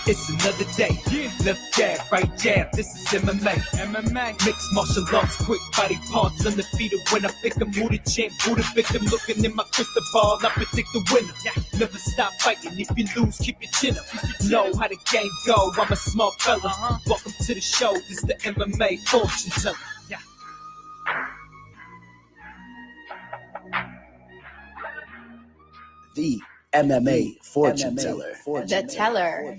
It's another day, left jab, right jab, this is MMA. Mixed martial arts, quick body parts, undefeated when I pick 'em. Who the champ, who the victim, looking in my crystal ball, I predict the winner. Never stop fighting, if you lose, keep your chin up. Know how the game go, I'm a smart fella. Welcome to the show, this is the MMA fortune teller. The MMA fortune teller. The teller.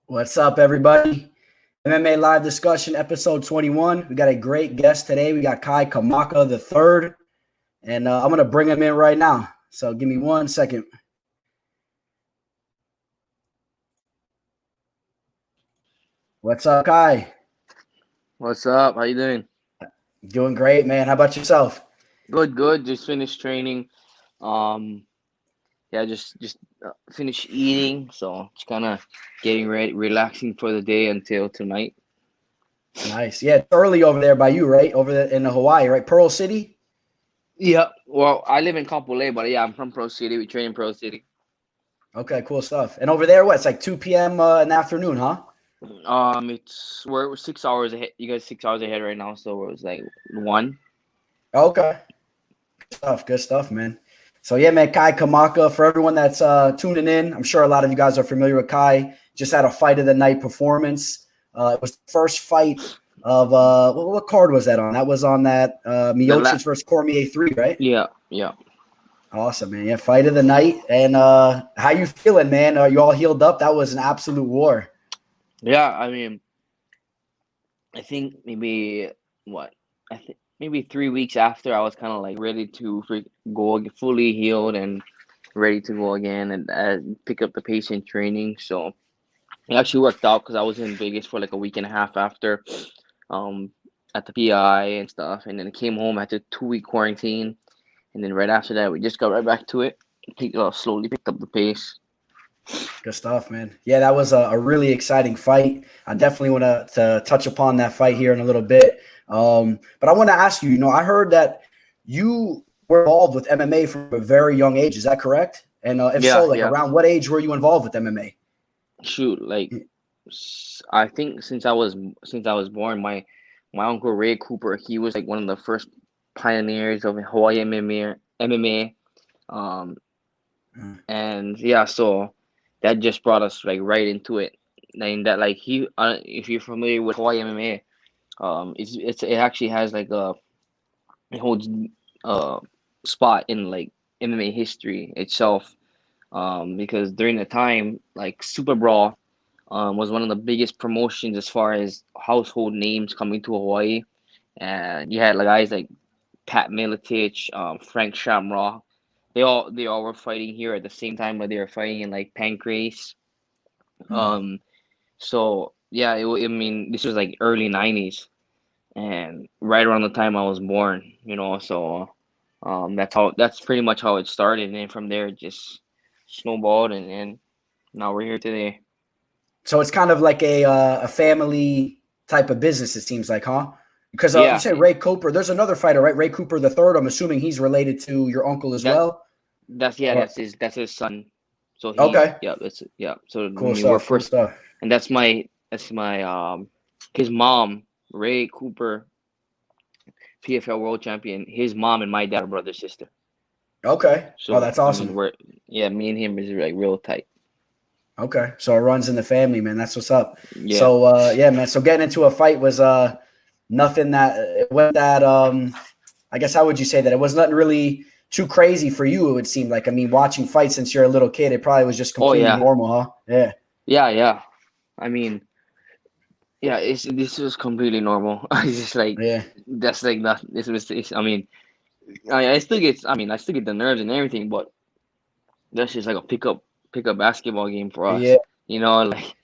What's up, everybody? MMA Live Discussion, episode 21. We got a great guest today. We got Kai Kamaka III, and I'm going to bring him in right now. So give me 1 second. What's up, Kai? What's up? How you doing? Doing great, man. How about yourself? Good. Just finished training. Just finished eating. So just kind of getting ready, relaxing for the day until tonight. Nice. Yeah, it's early over there by you, right? Over there in Hawaii, right? Pearl City? Yeah. Well, I live in Kapolei, but yeah, I'm from Pro City. We train in Pro City. Okay, cool stuff. And over there, what? It's like 2 p.m. In the afternoon, huh? We're 6 hours ahead. You guys 6 hours ahead right now, so it was like 1. Okay. Good stuff, man. So yeah, man, Kai Kamaka, for everyone that's tuning in, I'm sure a lot of you guys are familiar with Kai. Just had a fight of the night performance. It was the first fight of what card was that on? That was on that Miocic versus Cormier 3, right? Yeah. Awesome, man. Yeah, fight of the night. And how you feeling, man? Are you all healed up? That was an absolute war. Yeah, I mean, I think maybe 3 weeks after, I was kind of like ready to go fully healed and ready to go again and pick up the pace in training. So it actually worked out because I was in Vegas for like a week and a half after, at the PI and stuff, and then I came home after 2-week quarantine, and then right after that, we just got right back to it. Slowly picked up the pace. Good stuff, man. Yeah, that was a really exciting fight. I definitely want to touch upon that fight here in a little bit. But I want to ask you, I heard that you were involved with MMA from a very young age. Is that correct? And if so, around what age were you involved with MMA? Shoot, like I think since I was born, my uncle Ray Cooper, he was like one of the first pioneers of Hawaiian MMA. And yeah, so that just brought us like right into it. And that like if you're familiar with Hawaii MMA, it actually has like it holds spot in like MMA history itself. Because during the time, like Super Brawl was one of the biggest promotions as far as household names coming to Hawaii. And you had like guys like Pat Miletich, Frank Shamrock. They all were fighting here at the same time, but they were fighting in like Pancrase. So yeah, I mean, this was like early 90s, and right around the time I was born, So that's pretty much how it started, and then from there it just snowballed, and now we're here today. So it's kind of like a family type of business, it seems like, huh? Because you said Ray Cooper. There's another fighter, right? Ray Cooper III. I'm assuming he's related to your uncle as well. That's his son. So So cool stuff. Cool stuff. And that's my his mom, Ray Cooper, PFL world champion. His mom and my dad are brother sister. Okay. So that's awesome. Me and him is like real tight. Okay. So it runs in the family, man. That's what's up. Yeah. So man. So getting into a fight was nothing that I guess how would you say that? It was nothing really too crazy for you, it would seem like. I mean, watching fights since you're a little kid, it probably was just completely normal, huh? Yeah. Yeah. I mean, yeah, this was completely normal. It's just like that's like nothing. I mean, I still get the nerves and everything, but that's just like a pick up basketball game for us. Yeah. Like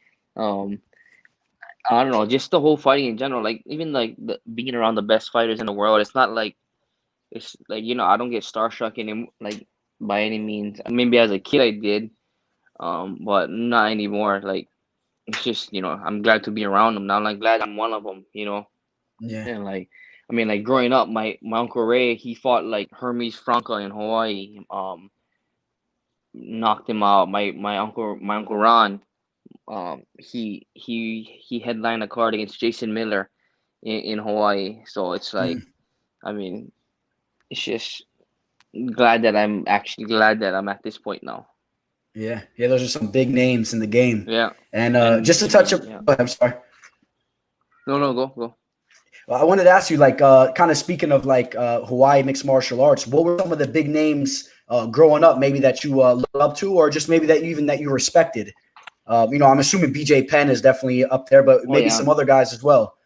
I don't know, just the whole fighting in general. Like even like being around the best fighters in the world. It's not like it's like I don't get starstruck any like by any means. Maybe as a kid I did, but not anymore. Like it's just I'm glad to be around them now. I'm like glad I'm one of them. Yeah. And like I mean like growing up, my uncle Ray he fought like Hermes Franca in Hawaii. Knocked him out. My uncle Ron. He headlined a card against Jason Miller in Hawaii. So it's like, Mm. I mean, it's just glad that I'm at this point now. Yeah. Yeah. Those are some big names in the game. Yeah, And and just to I touch mean, up, yeah. I'm sorry. No, go. Well, I wanted to ask you, like, kind of speaking of like Hawaii mixed martial arts, what were some of the big names growing up, maybe that you looked up to, or just maybe that you respected? I'm assuming BJ Penn is definitely up there, but Oh maybe yeah, some other guys as well.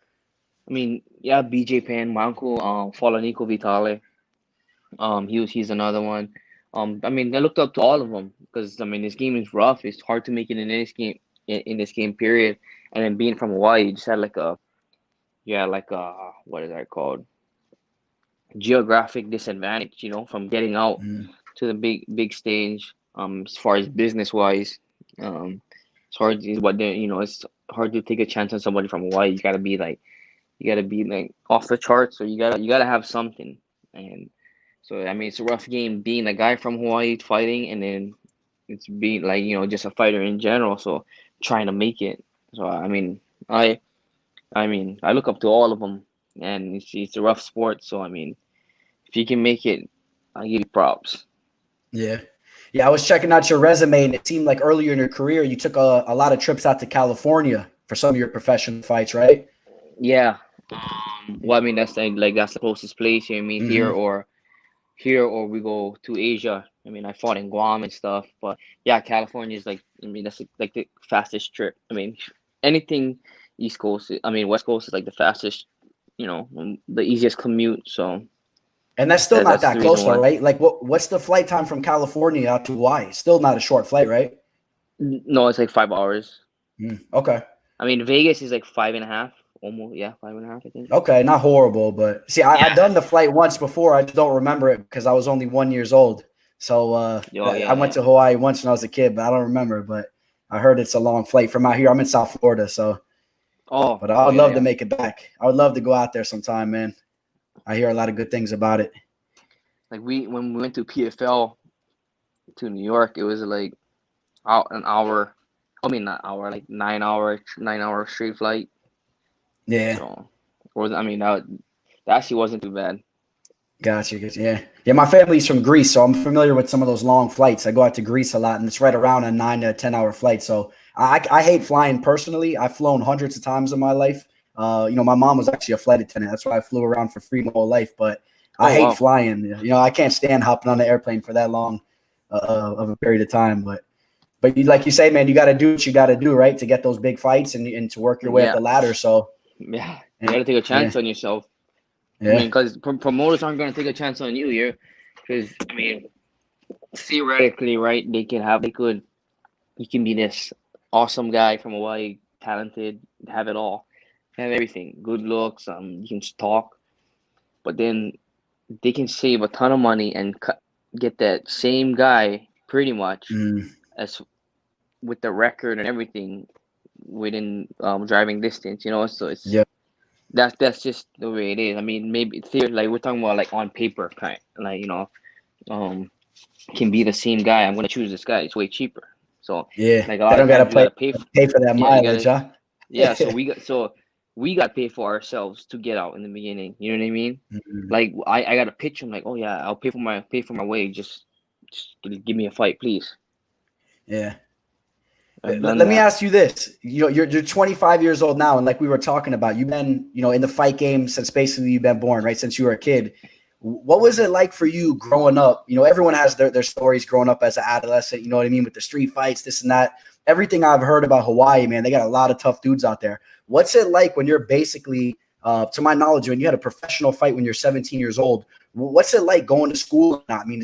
I mean, yeah, BJ Penn, my uncle, Falanico Vitale. He's another one. I mean, I looked up to all of them because I mean, this game is rough. It's hard to make it in this game in this game period. And then being from Hawaii, you just had like a what is that called? Geographic disadvantage, from getting out Mm. to the big stage. As far as business wise, it's hard. It's hard to take a chance on somebody from Hawaii. You gotta be like off the charts, or you gotta have something. And so I mean, it's a rough game being a guy from Hawaii fighting, and then it's being like just a fighter in general. So trying to make it. So I I look up to all of them, and it's a rough sport. So I mean, if you can make it, I give you props. Yeah. Yeah. I was checking out your resume, and it seemed like earlier in your career, you took a lot of trips out to California for some of your professional fights, right? Yeah. Well, I mean that's the closest place. You know what I mean Hmm. here or we go to Asia. I mean I fought in Guam and stuff, but yeah, California is like I mean that's like the fastest trip. I mean anything East Coast. I mean West Coast is like the fastest. The easiest commute. So And that's still not that's the that reason close, though, why. right? Like, what's the flight time from California out to Hawaii? Still not a short flight, right? No, it's like 5 hours. Okay. I mean Vegas is like 5.5, almost. Yeah, 5.5. I think. Okay, not horrible, but see, I Yeah. done the flight once before. I just don't remember it because I was only 1 years old. So Oh I yeah, went yeah. to Hawaii once when I was a kid, but I don't remember. But I heard it's a long flight from out here. I'm in South Florida, so Oh, but I oh would yeah, love to yeah. make it back. I would love to go out there sometime, man. I hear a lot of good things about it. Like when we went to PFL to New York, it was like out an hour. I mean not hour, like 9 hour straight flight. Yeah. So, I mean that actually wasn't too bad. Gotcha. Yeah. Yeah. My family's from Greece, so I'm familiar with some of those long flights. I go out to Greece a lot, and it's right around a 9 to 10 hour flight. So I hate flying personally. I've flown hundreds of times in my life. My mom was actually a flight attendant. That's why I flew around for free my whole life. But I Oh hate wow. flying. I can't stand hopping on the airplane for that long of a period of time. But like you say, man, you got to do what you got to do, right, to get those big fights and to work your way up Yeah, the ladder. So, yeah. You got and to take a yeah, chance on yourself. I yeah. mean, because promoters aren't going to take a chance on you here. Because I mean, theoretically, right? You can be this awesome guy from Hawaii, talented, have it all, have everything, good looks. You can just talk, but then they can save a ton of money and get that same guy pretty much Mm, as with the record and everything within driving distance. So it's yeah. that's just the way it is. I mean, maybe theory, like we're talking about like on paper, kind like um, can be the same guy. I'm gonna choose this guy. It's way cheaper. So Yeah. like a They lot don't of got to times you pay gotta pay. pay for that Yeah, you mileage, gotta. huh? Yeah, so we got to pay for ourselves to get out in the beginning. You know what I mean? Mhm. Like I got to pitch him like, oh yeah, I'll pay for my way. Just give me a fight, please. Yeah. I've done Let me that. ask you this. You're 25 years old now, and like we were talking about, you've been, in the fight game since basically you've been born, right? Since you were a kid. What was it like for you growing up? Everyone has their stories growing up as an adolescent, you know what I mean, with the street fights, this and that. Everything I've heard about Hawaii, man, they got a lot of tough dudes out there. What's it like when you're basically, to my knowledge, when you had a professional fight when you're 17 years old? What's it like going to school? I mean,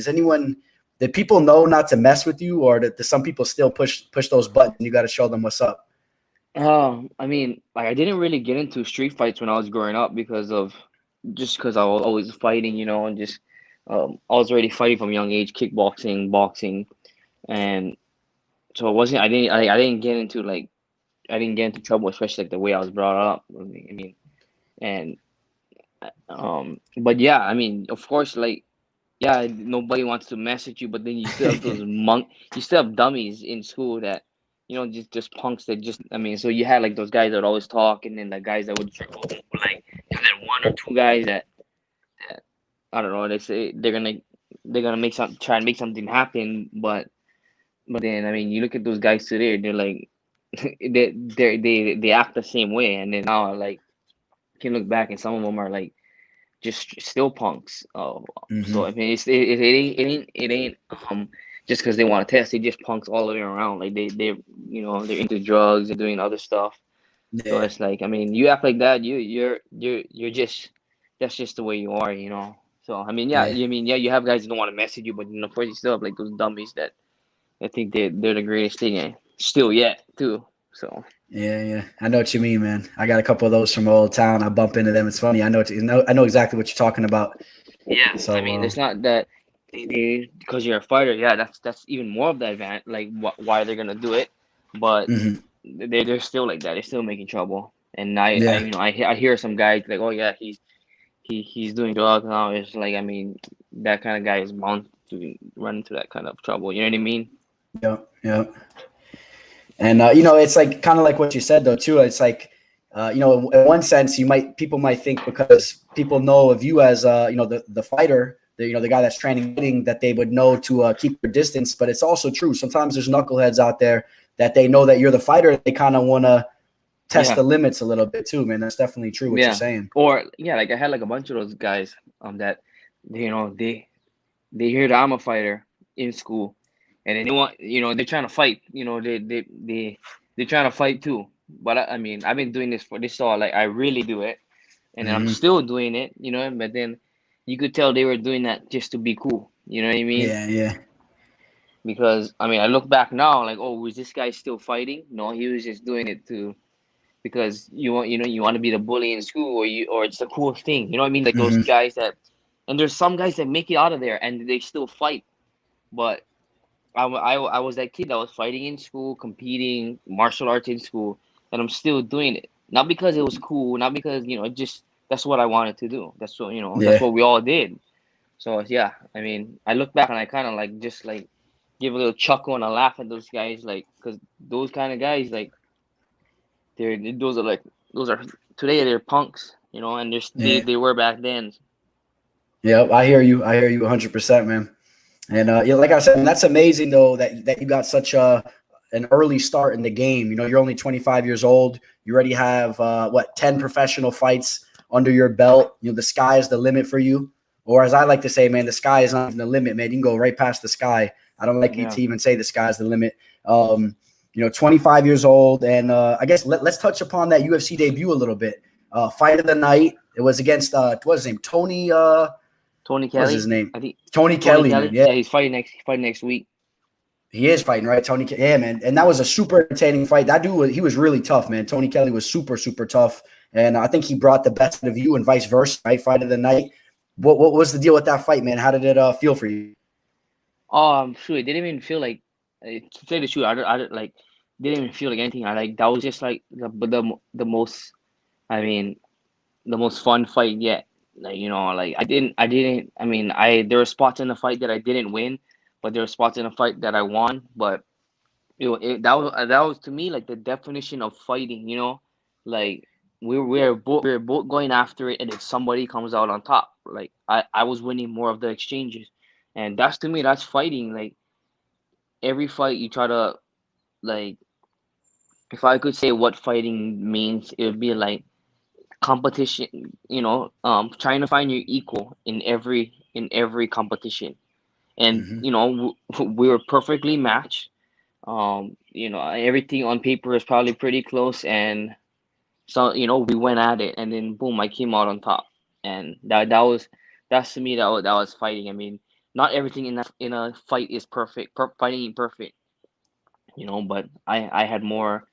did people know not to mess with you, or do some people still push those buttons and you got to show them what's up? I mean, like I didn't really get into street fights when I was growing up because I was always fighting, and just I was already fighting from a young age, kickboxing, boxing, and so it wasn't. I didn't get into like I didn't get into trouble, especially like the way I was brought up. I mean, and but yeah, I mean, of course, like yeah, nobody wants to mess with you, but then you still have you still have dummies in school that, just punks that just, I mean, so you had like those guys that would always talk, and then the guys that would trickle, like, and then one or two guys that I don't know, they say they're gonna try and make something happen, but then I mean, you look at those guys today, they're like, they act the same way, and then now like you can look back and some of them are like just still punks. So Hmm. I mean, it ain't just because they want to test. They just punks all the way around. Like they're into drugs and doing other stuff. So Yeah, it's like, I mean, you act like that, you're just that's just the way you are, you know. So I mean, yeah, yeah. yeah, you have guys that don't want to mess with you, but of course you still have like those dummies that I think they're the greatest thing still yet too. So Yeah, yeah. I know what you mean, man. I got a couple of those from old town. I bump into them. It's funny. I know exactly what you're talking about. yeah, I So, mean, it's not that because you're a fighter. Yeah, that's even more of the advantage. Like why they're gonna do it, but mhm. they're still like that. They're still making trouble. And I Yeah, you know I hear some guys like, oh yeah, he's doing drugs now. It's like, I mean, that kind of guy is bound to run into that kind of trouble. You know what I mean? yeah, yeah. And it's like kind of like what you said though too. It's like, in one sense, people might think because people know of you as the fighter, the guy that's training, that they would know to keep their distance. But it's also true. Sometimes there's knuckleheads out there that they know that you're the fighter. They kind of want to test Yeah, the limits a little bit too, man. That's definitely true what you're yeah. saying. Or yeah, like I had like a bunch of those guys that they hear that I'm a fighter in school, and then they want, they're trying to fight. They're trying to fight too. But I mean, I've been doing this for this all, like I really do it, and then I'm Hmm. still doing it. But then you could tell they were doing that just to be cool. You know what I mean? Yeah, yeah, Because I mean, I look back now, like, oh, was this guy still fighting? No, he was just doing it to because you want to be the bully in school, or it's the cool thing. You know what I mean? Like those hmm, guys that, and there's some guys that make it out of there and they still fight, but I was that kid that was fighting in school, competing martial arts in school, and I'm still doing it. Not because it was cool, not because, just that's what I wanted to do. That's yeah, what we all did. So yeah, I mean, I look back and I kind of like just like give a little chuckle and a laugh at those guys, like, because those kind of guys, like, those are like those are today they're punks, and yeah. they were back then. Yeah, I hear you. I hear you 100%, man. And yeah, like I said, that's amazing though that you got such an early start in the game. You're only 25 years old. You already have 10 professional fights under your belt. The sky is the limit for you. Or as I like to say, man, the sky is not even the limit, man. You can go right past the sky. I don't like Yeah. to even say the sky is the limit. 25 years old, and I guess let's touch upon that UFC debut a little bit. Fight of the night. It was against what's his name? Tony. Tony What was his Kelly, name? I think. Tony Tony Kelly, man. Kelly, Yeah, yeah, he's fighting next week. he is fighting, right? Yeah, man. And that was a super entertaining fight. That dude, he was really tough, man. Tony Kelly was super, super tough. And I think he brought the best of you and vice versa, right? Fight of the night. What was the deal with that fight, man? How did it feel for you? Oh, I'm sure it didn't even feel like, to tell you the truth, I don't like didn't even feel like anything. I like that was just like the most, I mean, the most fun fight yet. Like, like I didn't. I mean, I there were spots in the fight that I didn't win, but there were spots in the fight that I won. But that was to me like the definition of fighting. Like we were both going after it, and if somebody comes out on top, like I was winning more of the exchanges, and that's to me that's fighting. Like every fight you try to, like, if I could say what fighting means, it would be like competition, trying to find your equal in every competition. And Hmm. we were perfectly matched. Everything on paper is probably pretty close, and so we went at it, and then boom, I came out on top. And that's to me that was fighting. I mean, not everything in a fight is perfect. Fighting ain't perfect, but I had more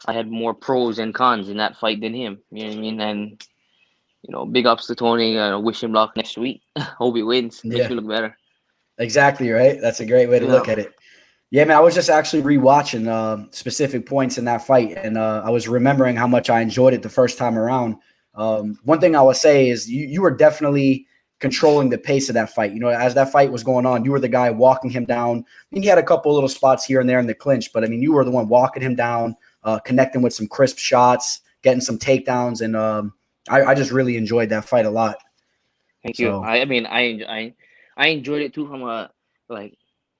I had more pros and cons in that fight than him. You know what I mean? And big ups to Tony. Wish him luck next week. Hope he wins. Makes Yeah, me look better. exactly, right? That's a great way to Yeah. look at it. Yeah, man, I was just actually rewatching specific points in that fight, and I was remembering how much I enjoyed it the first time around. One thing I would say is you were definitely controlling the pace of that fight. As that fight was going on, you were the guy walking him down. I mean, he had a couple little spots here and there in the clinch, but I mean, you were the one walking him down, connecting with some crisp shots, getting some takedowns, and I just really enjoyed that fight a lot. Thank you. So I mean, I enjoyed it too. From like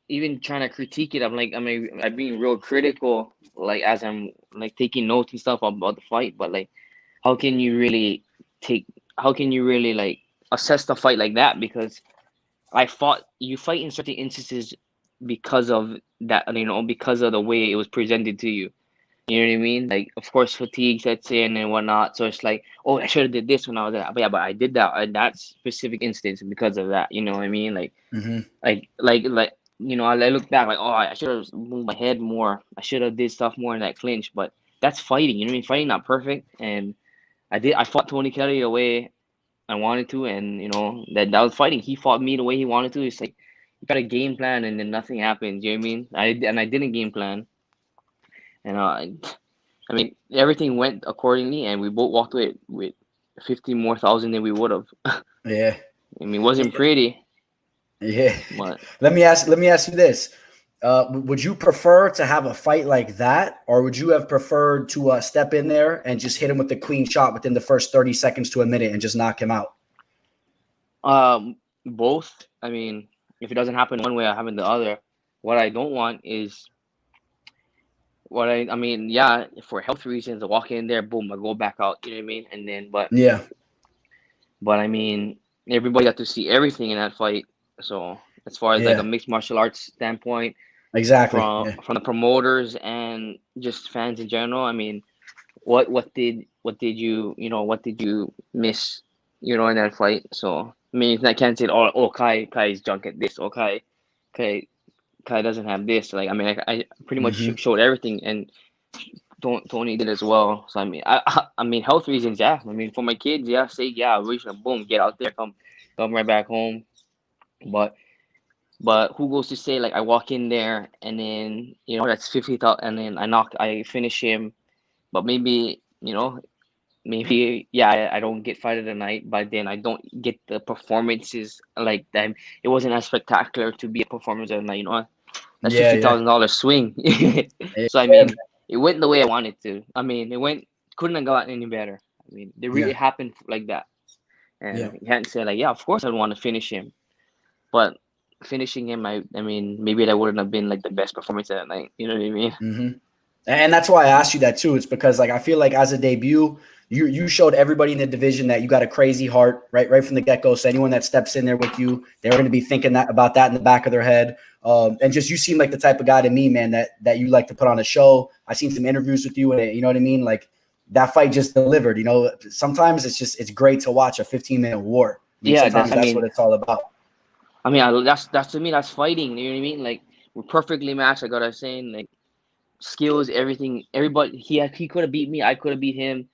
even trying to critique it. I'm being real critical. Like as I'm like taking notes and stuff about the fight, but like, how can you really take? How can you really like assess the fight like that? Because you fight in certain instances because of that. Because of the way it was presented to you. You know what I mean? Like, of course, fatigue sets in and whatnot. So it's like, oh, I should have did this when I was there. But yeah, but I did that in that specific instance because of that. You know what I mean? Like, mhm. I look back like, oh, I should have moved my head more. I should have did stuff more in that clinch. But that's fighting. You know what I mean? Fighting not perfect, and I fought Tony Kelly the way I wanted to, and that was fighting. He fought me the way he wanted to. It's like you got a game plan, and then nothing happens. You know what I mean? I didn't game plan, and I mean, everything went accordingly, and we both walked away with 50 more thousand than we would have. Yeah. I mean, it wasn't pretty, Yeah. but Let me ask you this. Would you prefer to have a fight like that, or would you have preferred to step in there and just hit him with the clean shot within the first 30 seconds to a minute and just knock him out? both. I mean, if it doesn't happen one way, I happen the other. What I don't want is I mean, yeah, for health reasons, I walk in there, boom, I go back out. You know what I mean? And then, Yeah. but I mean, everybody got to see everything in that fight. So as far as like a Yeah. mixed martial arts standpoint, Exactly. from Yeah. from the promoters and just fans in general, I mean, what did you miss, in that fight? So I mean, I can't say, oh, Kai is junk at this, or Kai Kai doesn't have this. Like I mean, I pretty much Hmm. showed everything, and Tony did as well. So I mean, I mean, health reasons, yeah. I mean, for my kids, yeah, say yeah, we should boom, get out there, come right back home. But who goes to say like I walk in there and then that's 50,000, and then I finish him, but maybe yeah, I don't get fight of the night, but then I don't get the performances like them. It wasn't as spectacular to be a performance of the night. That's Yeah. Yeah. $50,000 swing. So I Yeah. mean, it went the way I wanted to. I mean, couldn't have gotten any better. I mean, it really Yeah. happened like that, Yeah. and you hadn't said like, yeah, of course I'd want to finish him, but finishing him, I mean, maybe that wouldn't have been like the best performance of that night. You know what I mean? Hmm. And that's why I asked you that too. It's because like I feel like as a debut, you showed everybody in the division that you got a crazy heart right from the get-go. So anyone that steps in there with you, they're going to be thinking about that in the back of their head. And just you seem like the type of guy to me, man, that you like to put on a show. I've seen some interviews with you, and you know what I mean? Like that fight just delivered. Sometimes it's great to watch a 15-minute war. I mean, Yeah, sometimes that's what it's all about. I mean, that's to me, that's fighting. You know what I mean? Like we're perfectly matched. Like what I was saying, like skills, everything. Everybody, he could have beat me. I could have beat him,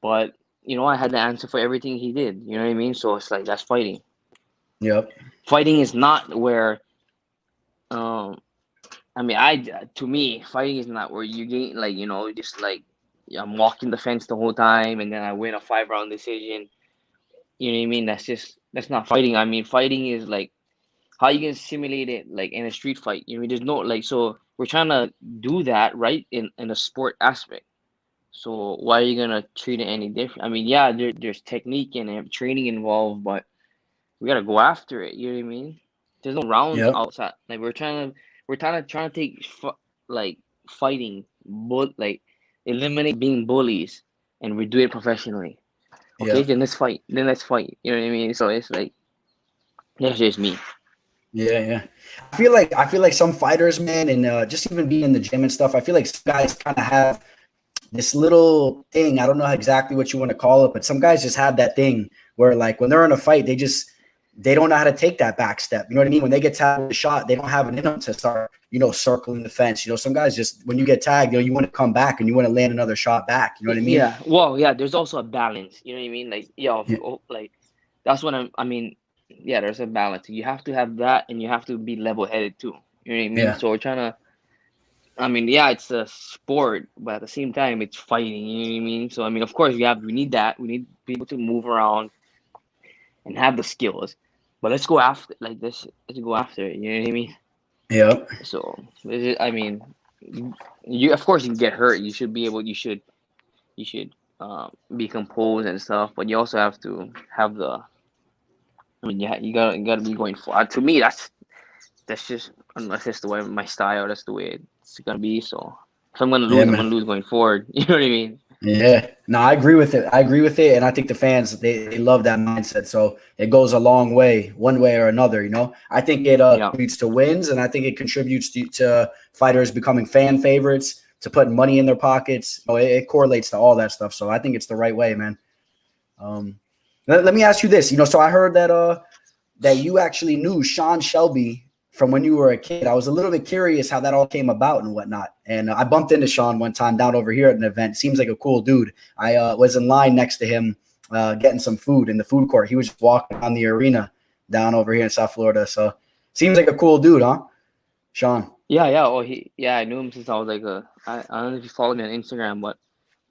but I had the answer for everything he did. You know what I mean? So it's like that's fighting. Yep. Fighting is not where, I mean, to me, fighting is not where you gain like just like I'm walking the fence the whole time and then I win a 5-round decision. You know what I mean? That's not fighting. I mean, fighting is like how you can simulate it like in a street fight. There's no like, so we're trying to do that right in a sport aspect. So why are you gonna treat it any different? I mean, yeah, there's technique and training involved, but we gotta go after it. You know what I mean? There's no rounds Yep. outside. Like we're trying to take like fighting, but like eliminate being bullies, and we do it professionally. Okay, Yep. then let's fight. You know what I mean? So it's like that's just me. Yeah, yeah. I feel like some fighters, man, and just even being in the gym and stuff, I feel like some guys kind of have this little thing. I don't know exactly what you want to call it, but some guys just have that thing where, like, when they're in a fight, they don't know how to take that back step. You know what I mean? When they get tagged with a shot, they don't have it in them to start, circling the fence. Some guys just, when you get tagged, you want to come back and you want to land another shot back. You know what I mean? Yeah. Well, yeah. There's also a balance. You know what I mean? Like, yeah, Yeah. like that's what I mean. Yeah, there's a balance. You have to have that, and you have to be level-headed too. You know what I mean? Yeah. So we're trying to. I mean, yeah, it's a sport, but at the same time, it's fighting. You know what I mean? So I mean, of course, we need that. We need to be able to move around and have the skills. But let's go after like this. Let's go after it. You know what I mean? Yeah. So I mean, you of course you can get hurt. You should be able. You should be composed and stuff. But you also have to have the. I mean, you gotta be going for. To me, that's just unless that's the way my style. That's the way it's gonna be. So if I'm gonna Yeah, lose, I'm man. gonna lose going forward. You know what I mean? Yeah. No, I agree with it. And I think the fans, they love that mindset. So it goes a long way, one way or another, I think it Yeah. contributes to wins, and I think it contributes to fighters becoming fan favorites, to putting money in their pockets. It correlates to all that stuff. So I think it's the right way, man. Let me ask you this. So I heard that you actually knew Sean Shelby from when you were a kid. I was a little bit curious how that all came about and whatnot. And I bumped into Sean one time down over here at an event. Seems like a cool dude. I was in line next to him getting some food in the food court. He was just walking on the arena down over here in South Florida. So seems like a cool dude, huh, Sean? Yeah, yeah. Oh, I knew him since I was like I don't know if you follow me on Instagram, but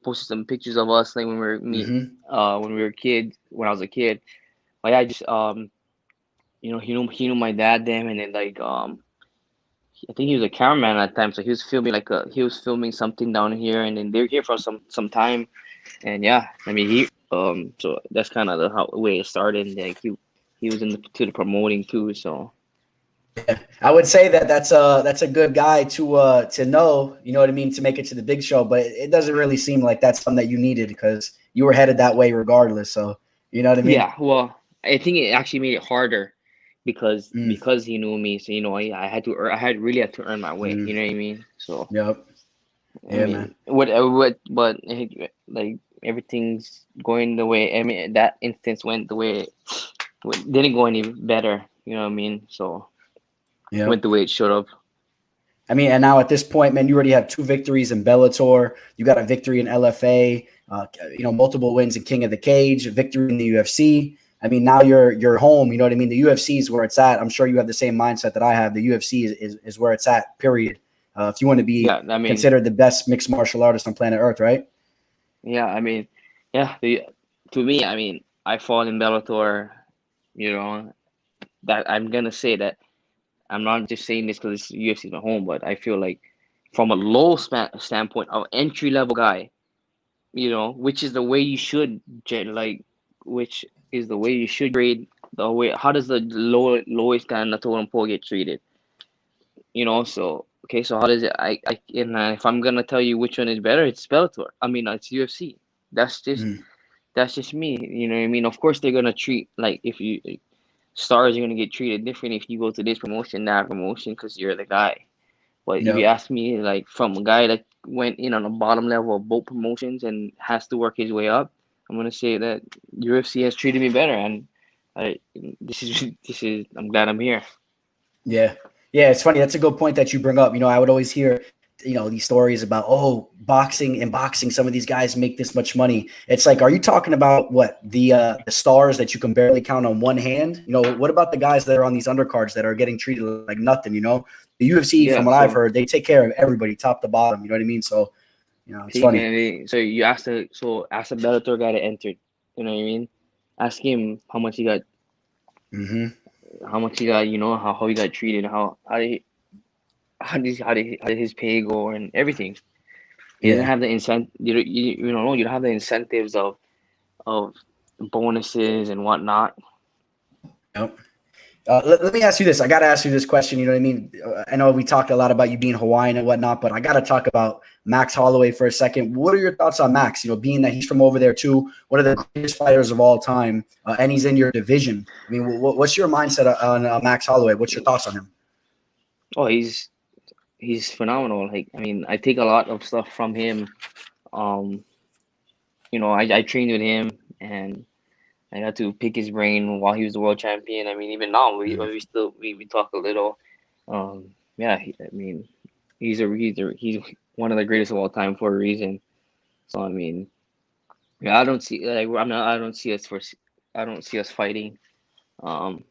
posted some pictures of us like when when we were kids, when I was a kid. Like I just he knew my dad then, and then like I think he was a cameraman at the time, so he was filming something down here, and then they're here for some time, and yeah, I mean so that's kind of the way it started. And, like he was to the promoting too, so. I would say that's a good guy to know, you know what I mean, to make it to the big show, but it doesn't really seem like that's something that you needed because you were headed that way regardless. So, you know what I mean? Yeah, well, I think it actually made it harder because Mm, he knew me. So I had to really had to earn my way. You mm, know what I mean? So yep. I Yeah, mean, man. but like everything's going the way. I mean, that instance went the way didn't go any better. You know what I mean? So it went Yep. the way it should have. I mean, and now at this point, man, you already have 2 victories in Bellator. You got a victory in LFA. Multiple wins in King of the Cage, a victory in the UFC. I mean, now you're home. You know what I mean? The UFC is where it's at. I'm sure you have the same mindset that I have. The UFC is where it's at. Period. If you want to be Yeah, I mean, considered the best mixed martial artist on planet Earth, right? yeah, I mean, yeah. To me, I mean, I fought in Bellator. You know that I'm gonna say that. I'm not just saying this because UFC is my home, but I feel like from a standpoint of entry level guy, which is the way you should which is the way you should grade the way. How does the lowest guy in the totem pole get treated? So okay, so how does it? And if I'm gonna tell you which one is better, it's Bellator. I mean, it's UFC. That's just Mm, that's just me. You know what I mean? Of course, they're gonna treat like if you stars are gonna get treated different if you go to this promotion, that promotion, because you're the guy. But if you yep. ask me, like from a guy that went in on the bottom level of both promotions and has to work his way up, I'm gonna say that UFC has treated me better, and I this is I'm glad I'm here. Yeah. Yeah, it's funny. That's a good point that you bring up. I would always hear, these stories about, oh, boxing, some of these guys make this much money. It's like, are you talking about what the stars that you can barely count on one hand? What about the guys that are on these undercards that are getting treated like nothing? The UFC, from Yeah. what I've So heard, they take care of everybody, top to bottom. You know what I mean? So, it's see, funny. man. So you ask a Bellator guy that entered. You know what I mean? Ask him how much he got, Hmm. how much he got. How he got treated. How did his pay go and everything. He doesn't Yeah. have the incentive. You don't have the incentives of bonuses and whatnot. Yep. Let me ask you this. I got to ask you this question. You know what I mean? I know we talked a lot about you being Hawaiian and whatnot, but I got to talk about Max Holloway for a second. What are your thoughts on Max? Being that he's from over there too, one of the greatest fighters of all time, and he's in your division. I mean, what's your mindset on Max Holloway? What's your thoughts on him? Oh, he's phenomenal. Like I mean, I take a lot of stuff from him. Um, I trained with him, and I got to pick his brain while he was the world champion. I mean, even now we still we talk a little. Yeah, I mean, he's one of the greatest of all time for a reason. So I mean, yeah, I don't see us fighting um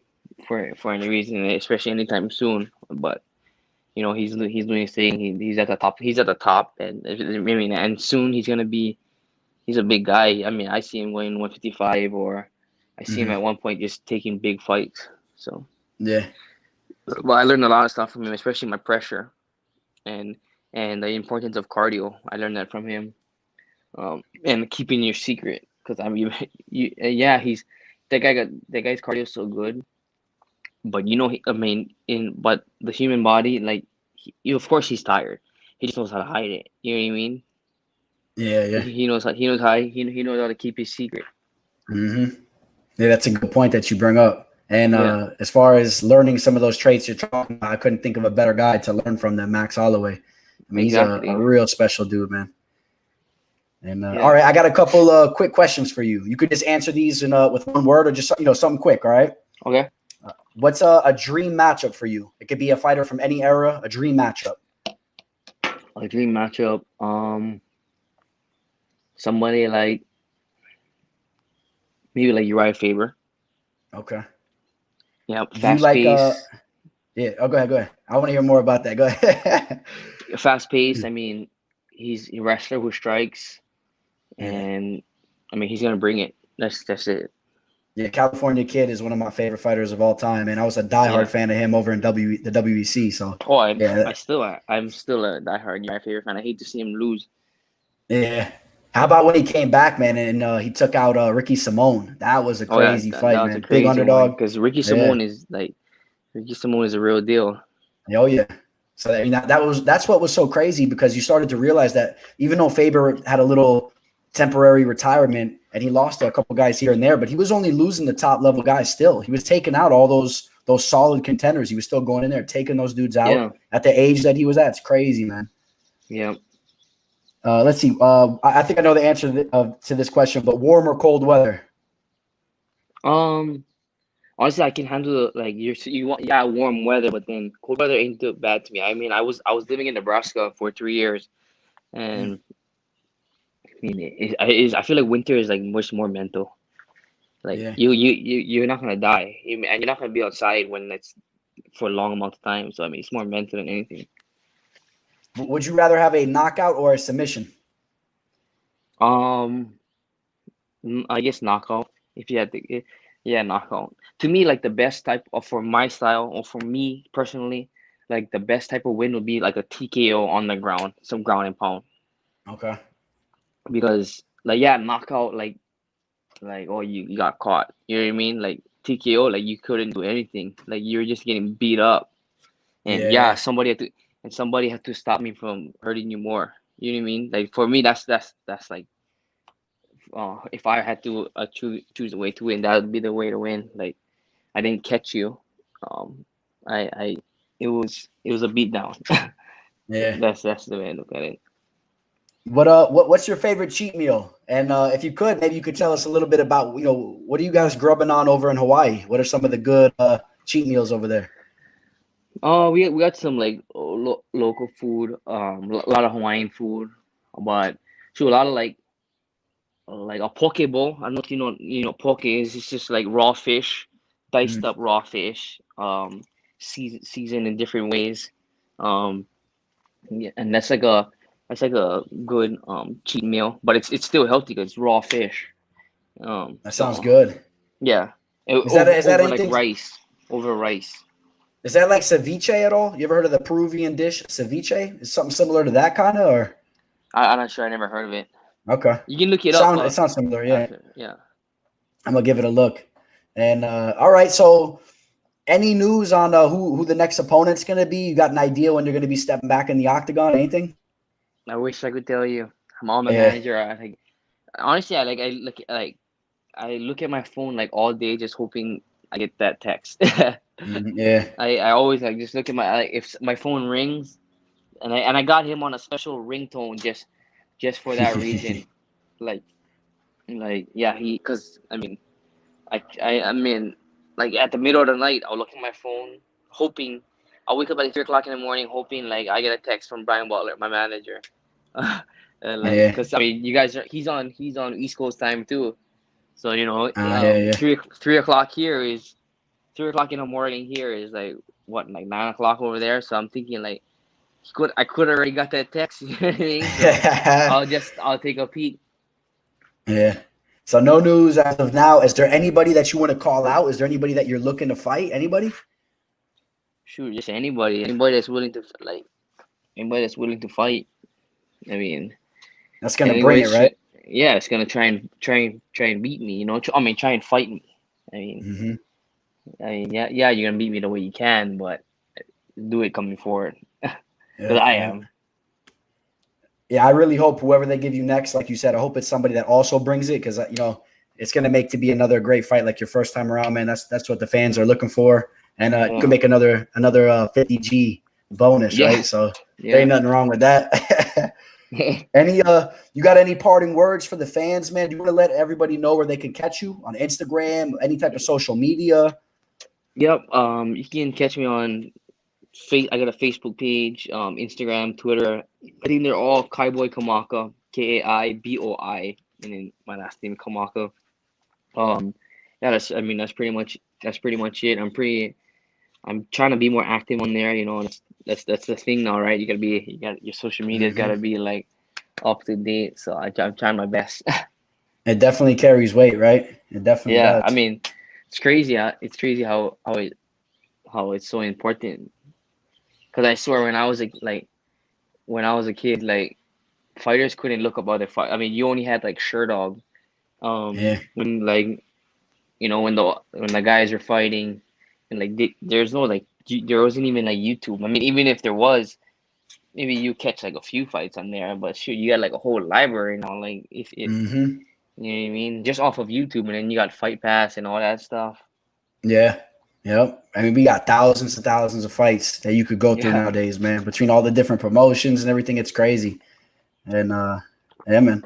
for any reason, especially anytime soon. But he's doing his thing. He's at the top. He's at the top, and I mean, and soon he's a big guy. I mean, I see him going 155, or I see him Hmm. at one point just taking big fights. So, Yeah. well, I learned a lot of stuff from him, especially my pressure and the importance of cardio. I learned that from him, and keeping your secret. Because I mean, yeah, he's that guy's cardio is so good, but I mean, but the human body, like, of course he's tired. He just knows how to hide it. You know what I mean? Yeah. Yeah. He knows how to keep his secret. Hmm. Yeah, that's a good point that you bring up. And Yeah, as far as learning some of those traits you're talking about, I couldn't think of a better guy to learn from than Max Holloway. I mean, he's a exactly. real special dude, man. And all Yeah. right, I got a couple quick questions for you. You could just answer these in with one word or just something quick. All right. Okay. What's a dream matchup for you? It could be a fighter from any era. A dream matchup. A dream matchup. Somebody like maybe like Uriah Faber. Okay. Yeah, Do you fast like pace. Yeah? Oh, go ahead. Go ahead. I want to hear more about that. Go ahead. Fast pace. I mean, he's a wrestler who strikes, Yeah. and I mean he's gonna bring it. That's it. Yeah, California Kid is one of my favorite fighters of all time, and I was a diehard Yeah. fan of him over in the WEC. So Oh, yeah, I'm still a diehard Uriah Faber fan. I hate to see him lose. yeah. How about when he came back, man, and he took out Ricky Simone? That was a Oh yeah, crazy that fight, was a man. Big crazy one underdog. because Yeah. Ricky Simone is a real deal. Oh yeah. So I mean that's what was so crazy because you started to realize that even though Faber had a little temporary retirement and he lost to a couple guys here and there, but he was only losing the top level guys still. He was taking out all those solid contenders. He was still going in there taking those dudes out Yeah, at the age that he was at. It's crazy, man. yeah. Let's see. I think I know the answer to this question, but warm or cold weather? Um, Honestly, I can handle like you want warm weather, but then cold weather ain't too bad to me. I mean, I was living in Nebraska for 3 years, Mm, and I mean, I feel like winter is like much more mental. Like yeah. you're not gonna die, and you're not gonna be outside when it's for a long amount of time. So I mean, it's more mental than anything. Would you rather have a knockout or a submission? Um, I guess knockout. If you had to, yeah, knockout. To me, like the best type of for my style or for me personally, like the best type of win would be like a TKO on the ground, some ground and pound. Okay. Because like yeah, knockout like oh you got caught. You know what I mean? Like TKO, like you couldn't do anything. Like you were just getting beat up. And Yeah, yeah, yeah. somebody had to stop me from hurting you more. You know what I mean? Like for me, that's like if I had to choose a way to win, that would be the way to win. Like I didn't catch you. Um, I it was a beat down. Yeah. That's the way I look at it. What's your favorite cheat meal? And if you could, maybe you could tell us a little bit about what are you guys grubbing on over in Hawaii? What are some of the good cheat meals over there? Oh, we got some like local food. A lot of Hawaiian food, but a lot of like a poke bowl. I don't know if you know poke is. It's just like raw fish, diced Mm, up raw fish. Seasoned in different ways. Um, yeah, and that's like a good cheat meal, but it's still healthy because it's raw fish. that sounds So good. yeah, Is that over like anything? over rice. Is that like ceviche at all? You ever heard of the Peruvian dish ceviche? Is something similar to that kind of or I'm not sure. I never heard of it. okay? You can look it up It sounds similar, yeah. after. Yeah. I'm gonna give it a look. And all right, so any news on who the next opponent's gonna be? You got an idea when they're gonna be stepping back in the octagon? Anything? I wish I could tell you. I'm on the Yeah, manager. I like honestly, I look at my phone like all day, just hoping I get that text. yeah. I always like just look at my like if my phone rings, and I got him on a special ringtone just for that reason. Like yeah, he because I mean I mean, like at the middle of the night, I'll look at my phone, hoping. I'll wake up at 3 o'clock in the morning, hoping like I get a text from Brian Butler, my manager, and like, Yeah. cause I mean, you guys are he's on East Coast time too, so Yeah, yeah. 3 o'clock here is 3 o'clock in the morning here is like what, like 9 o'clock over there. So I'm thinking like I could already got that text, you know what I mean? So I'll take a peek. Yeah. So no news as of now. Is there anybody that you want to call out? Is there anybody that you're looking to fight? Anybody? Shoot, just anybody that's willing to fight. I mean, That's gonna bring it, anybody's right? yeah, it's gonna try and beat me. I mean, try and fight me. I mean, Mm-hmm. yeah, you're gonna beat me the way you can, but do it coming forward, because Yeah, I yeah. am. Yeah, I really hope whoever they give you next, like you said, I hope it's somebody that also brings it because it's gonna make to be another great fight like your first time around, man. That's what the fans are looking for, and you can Yeah, make another 50G bonus, yeah, right? So there yeah. ain't nothing wrong with that. You got any parting words for the fans, man? Do you want to let everybody know where they can catch you on Instagram, any type of social media? Yep. You can catch me on I got a Facebook page, Instagram, Twitter. I think they're all Kaiboy Kamaka, Kaiboi, and then my last name Kamaka. Um, yeah, that's pretty much it. I'm trying to be more active on there. And that's the thing now, right? Your social media's got Mm-hmm. to be like up to date. So I'm trying my best. It definitely carries weight, right? It definitely Yeah, I does. mean, it's crazy. It's crazy how it's so important. Because I swear when I was a kid, like fighters couldn't look up other fight. I mean, you only had like Sherdog. Yeah. When like when the guys were fighting, and like there's no like there wasn't even like YouTube. I mean, even if there was, maybe you catch like a few fights on there, but shoot, you got like a whole library now. Like if it, Mm-hmm. you know what I mean, just off of YouTube, and then you got Fight Pass and all that stuff. Yeah. Yep. I mean, we got thousands and thousands of fights that you could go through Yeah, nowadays, man. Between all the different promotions and everything, it's crazy. And yeah, man.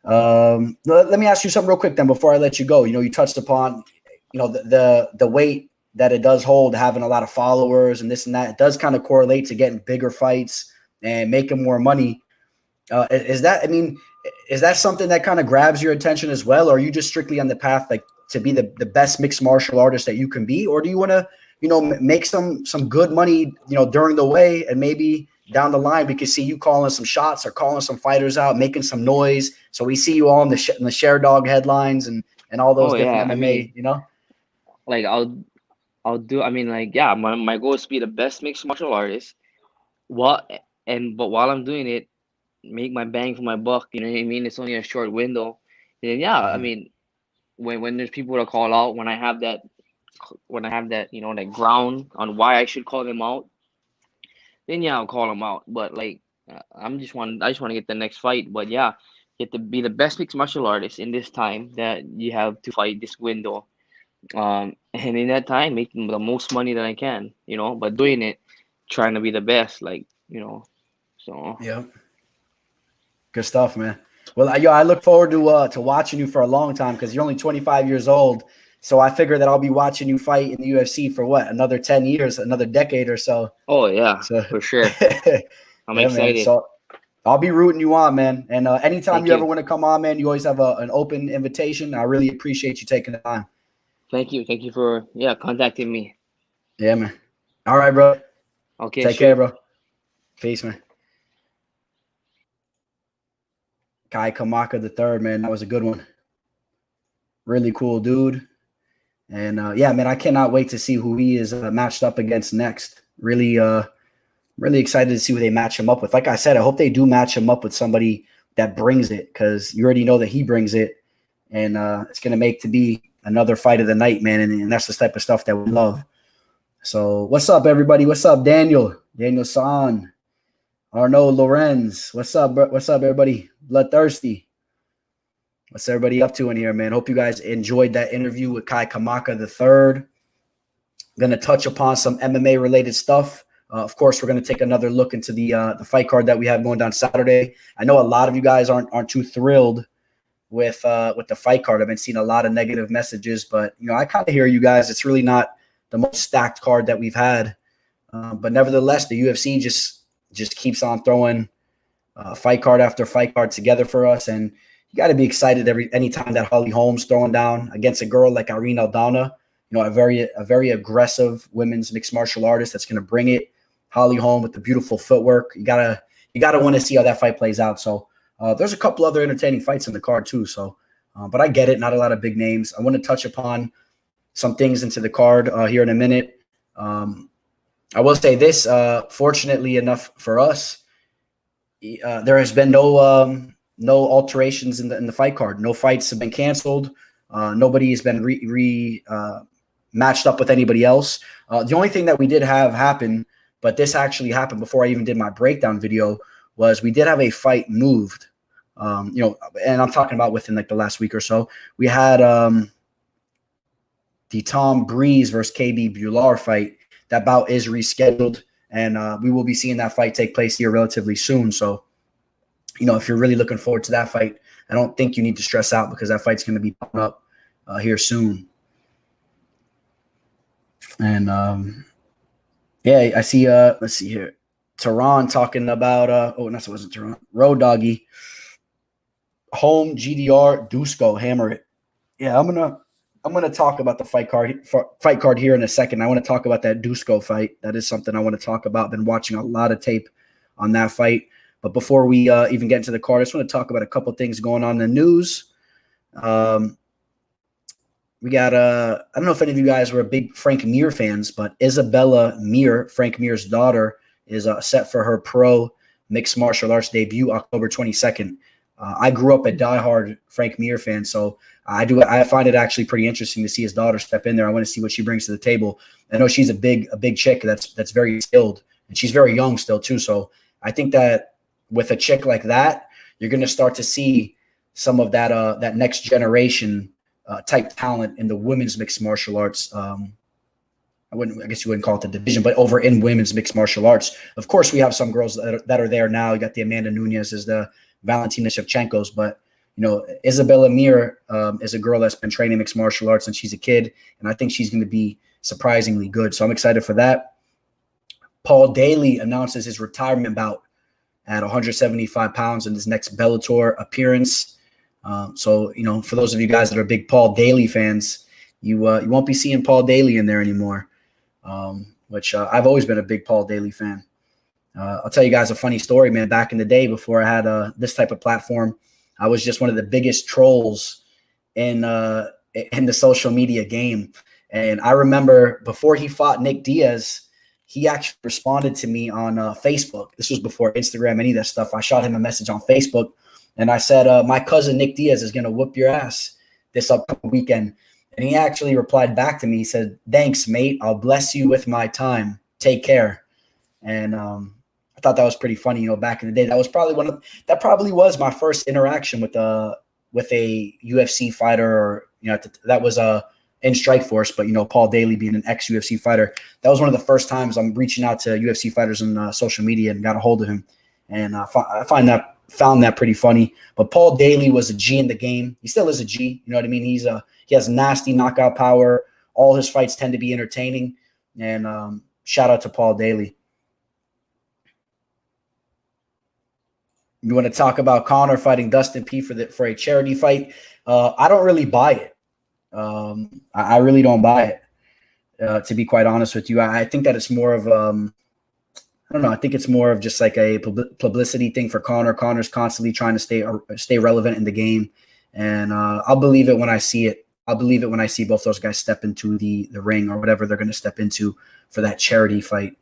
Let me ask you something real quick then before I let you go. You touched upon, the weight that it does hold, having a lot of followers and this and that. It does kind of correlate to getting bigger fights and making more money. Is that, I mean, is that something that kind of grabs your attention as well? Or are you just strictly on the path like to be the best mixed martial artist that you can be? Or do you want to, make some good money, during the way, and maybe down the line we could see you calling some shots or calling some fighters out, making some noise. So we see you all in the share dog headlines and all those oh different yeah. I MMA, mean, like I'll do. I mean, like yeah. My goal is to be the best mixed martial artist. What but while I'm doing it, make my bang for my buck. You know what I mean? It's only a short window. And yeah, I Mhm. mean, when there's people to call out, when I have that that ground on why I should call them out, then yeah, I'll call them out. But like, I just want to get the next fight. But yeah, you have to be the best mixed martial artist in this time that you have to fight this window. And in that time, making the most money that I can. But doing it, trying to be the best. Like so. Yeah. Good stuff, man. Well, I look forward to watching you for a long time because you're only 25 years old. So I figure that I'll be watching you fight in the UFC for what, another 10 years, another decade or so. Oh yeah, So for sure. I'm yeah, man. excited. So I'll be rooting you on, man. And anytime Thank you ever you. want to come on, man, you always have an open invitation. I really appreciate you taking the time. Thank you. Thank you for contacting me. Yeah, man. All right, bro. Okay, Take care, sure. bro. Peace, man. Kai Kamaka III, man. That was a good one. Really cool dude. And yeah, man, I cannot wait to see who he is matched up against next. Really excited to see who they match him up with. Like I said, I hope they do match him up with somebody that brings it because you already know that he brings it. And it's going to make to be another fight of the night, man. And that's the type of stuff that we love. So what's up, everybody? What's up, Daniel? Daniel San. Arnaud Lorenz. What's up, bro? What's up, everybody? Bloodthirsty. What's everybody up to in here, man? Hope you guys enjoyed that interview with Kai Kamaka III. Going to touch upon some MMA related stuff. Of course, we're going to take another look into the fight card that we have going down Saturday. I know a lot of you guys aren't too thrilled with the fight card. I've been seeing a lot of negative messages, but I kind of hear you guys. It's really not the most stacked card that we've had, but nevertheless, the UFC just keeps on throwing fight card after fight card together for us, and you got to be excited anytime that Holm's throwing down against a girl like Irene Aldana, a very aggressive women's mixed martial artist that's going to bring it. Holm with the beautiful footwork. You gotta want to see how that fight plays out. So there's a couple other entertaining fights in the card too. So, but I get it. Not a lot of big names. I want to touch upon some things into the card here in a minute. I will say this. Fortunately enough for us, there has been no alterations in the fight card. No fights have been canceled. Nobody has been matched up with anybody else. The only thing that we did have happen, but this actually happened before I even did my breakdown video, was we did have a fight moved. And I'm talking about within like the last week or so. We had the Tom Breeze versus KB Bular fight. That bout is rescheduled, and we will be seeing that fight take place here relatively soon. So, if you're really looking forward to that fight, I don't think you need to stress out because that fight's going to be popping up here soon. And yeah, I see. Let's see here, Tehran talking about. Oh, no, it wasn't Tehran. Road Doggy, Holm, GDR, Dusko, hammer it. Yeah, I'm gonna talk about the fight card here in a second. I want to talk about that Dusko fight. That is something I want to talk about. Been watching a lot of tape on that fight. But before we even get into the card, I just want to talk about a couple things going on in the news. We got I don't know if any of you guys were big Frank Mir fans, but Isabella Mir, Frank Mir's daughter, is set for her pro mixed martial arts debut October 22nd. I grew up a diehard Frank Mir fan, so I find it actually pretty interesting to see his daughter step in there. I want to see what she brings to the table. I know she's a big chick that's very skilled, and she's very young still too. So I think that with a chick like that, you're going to start to see some of that next generation type talent in the women's mixed martial arts. I guess you wouldn't call it the division, but over in women's mixed martial arts. Of course, we have some girls that are there now. You got the Amanda Nunes, is the Valentina Shevchenko's, but Isabella Mir is a girl that's been training mixed martial arts since she's a kid, and I think she's going to be surprisingly good. So I'm excited for that. Paul Daly announces his retirement bout at 175 pounds in his next Bellator appearance. So, for those of you guys that are big Paul Daly fans, you won't be seeing Paul Daly in there anymore, which I've always been a big Paul Daly fan. I'll tell you guys a funny story, man. Back in the day, before I had this type of platform, I was just one of the biggest trolls in the social media game. And I remember before he fought Nick Diaz, he actually responded to me on Facebook. This was before Instagram, any of that stuff. I shot him a message on Facebook, and I said, my cousin Nick Diaz is going to whoop your ass this upcoming weekend. And he actually replied back to me. He said, "Thanks, mate. I'll bless you with my time. Take care." And I thought that was pretty funny. Back in the day, that probably was my first interaction with a UFC fighter, or that was in Strikeforce. But Paul Daly being an ex-UFC fighter, that was one of the first times I'm reaching out to UFC fighters on social media and got a hold of him. And I found that pretty funny. But Paul Daly was a G in the game. He still is a G. You know what I mean? He has nasty knockout power. All his fights tend to be entertaining. And shout out to Paul Daly. You want to talk about Conor fighting Dustin P for a charity fight? I don't really buy it. I really don't buy it. To be quite honest with you, I think that it's more of I don't know. I think it's more of just like a publicity thing for Conor. Conor's constantly trying to stay relevant in the game, and I'll believe it when I see it. I'll believe it when I see both those guys step into the ring or whatever they're going to step into for that charity fight.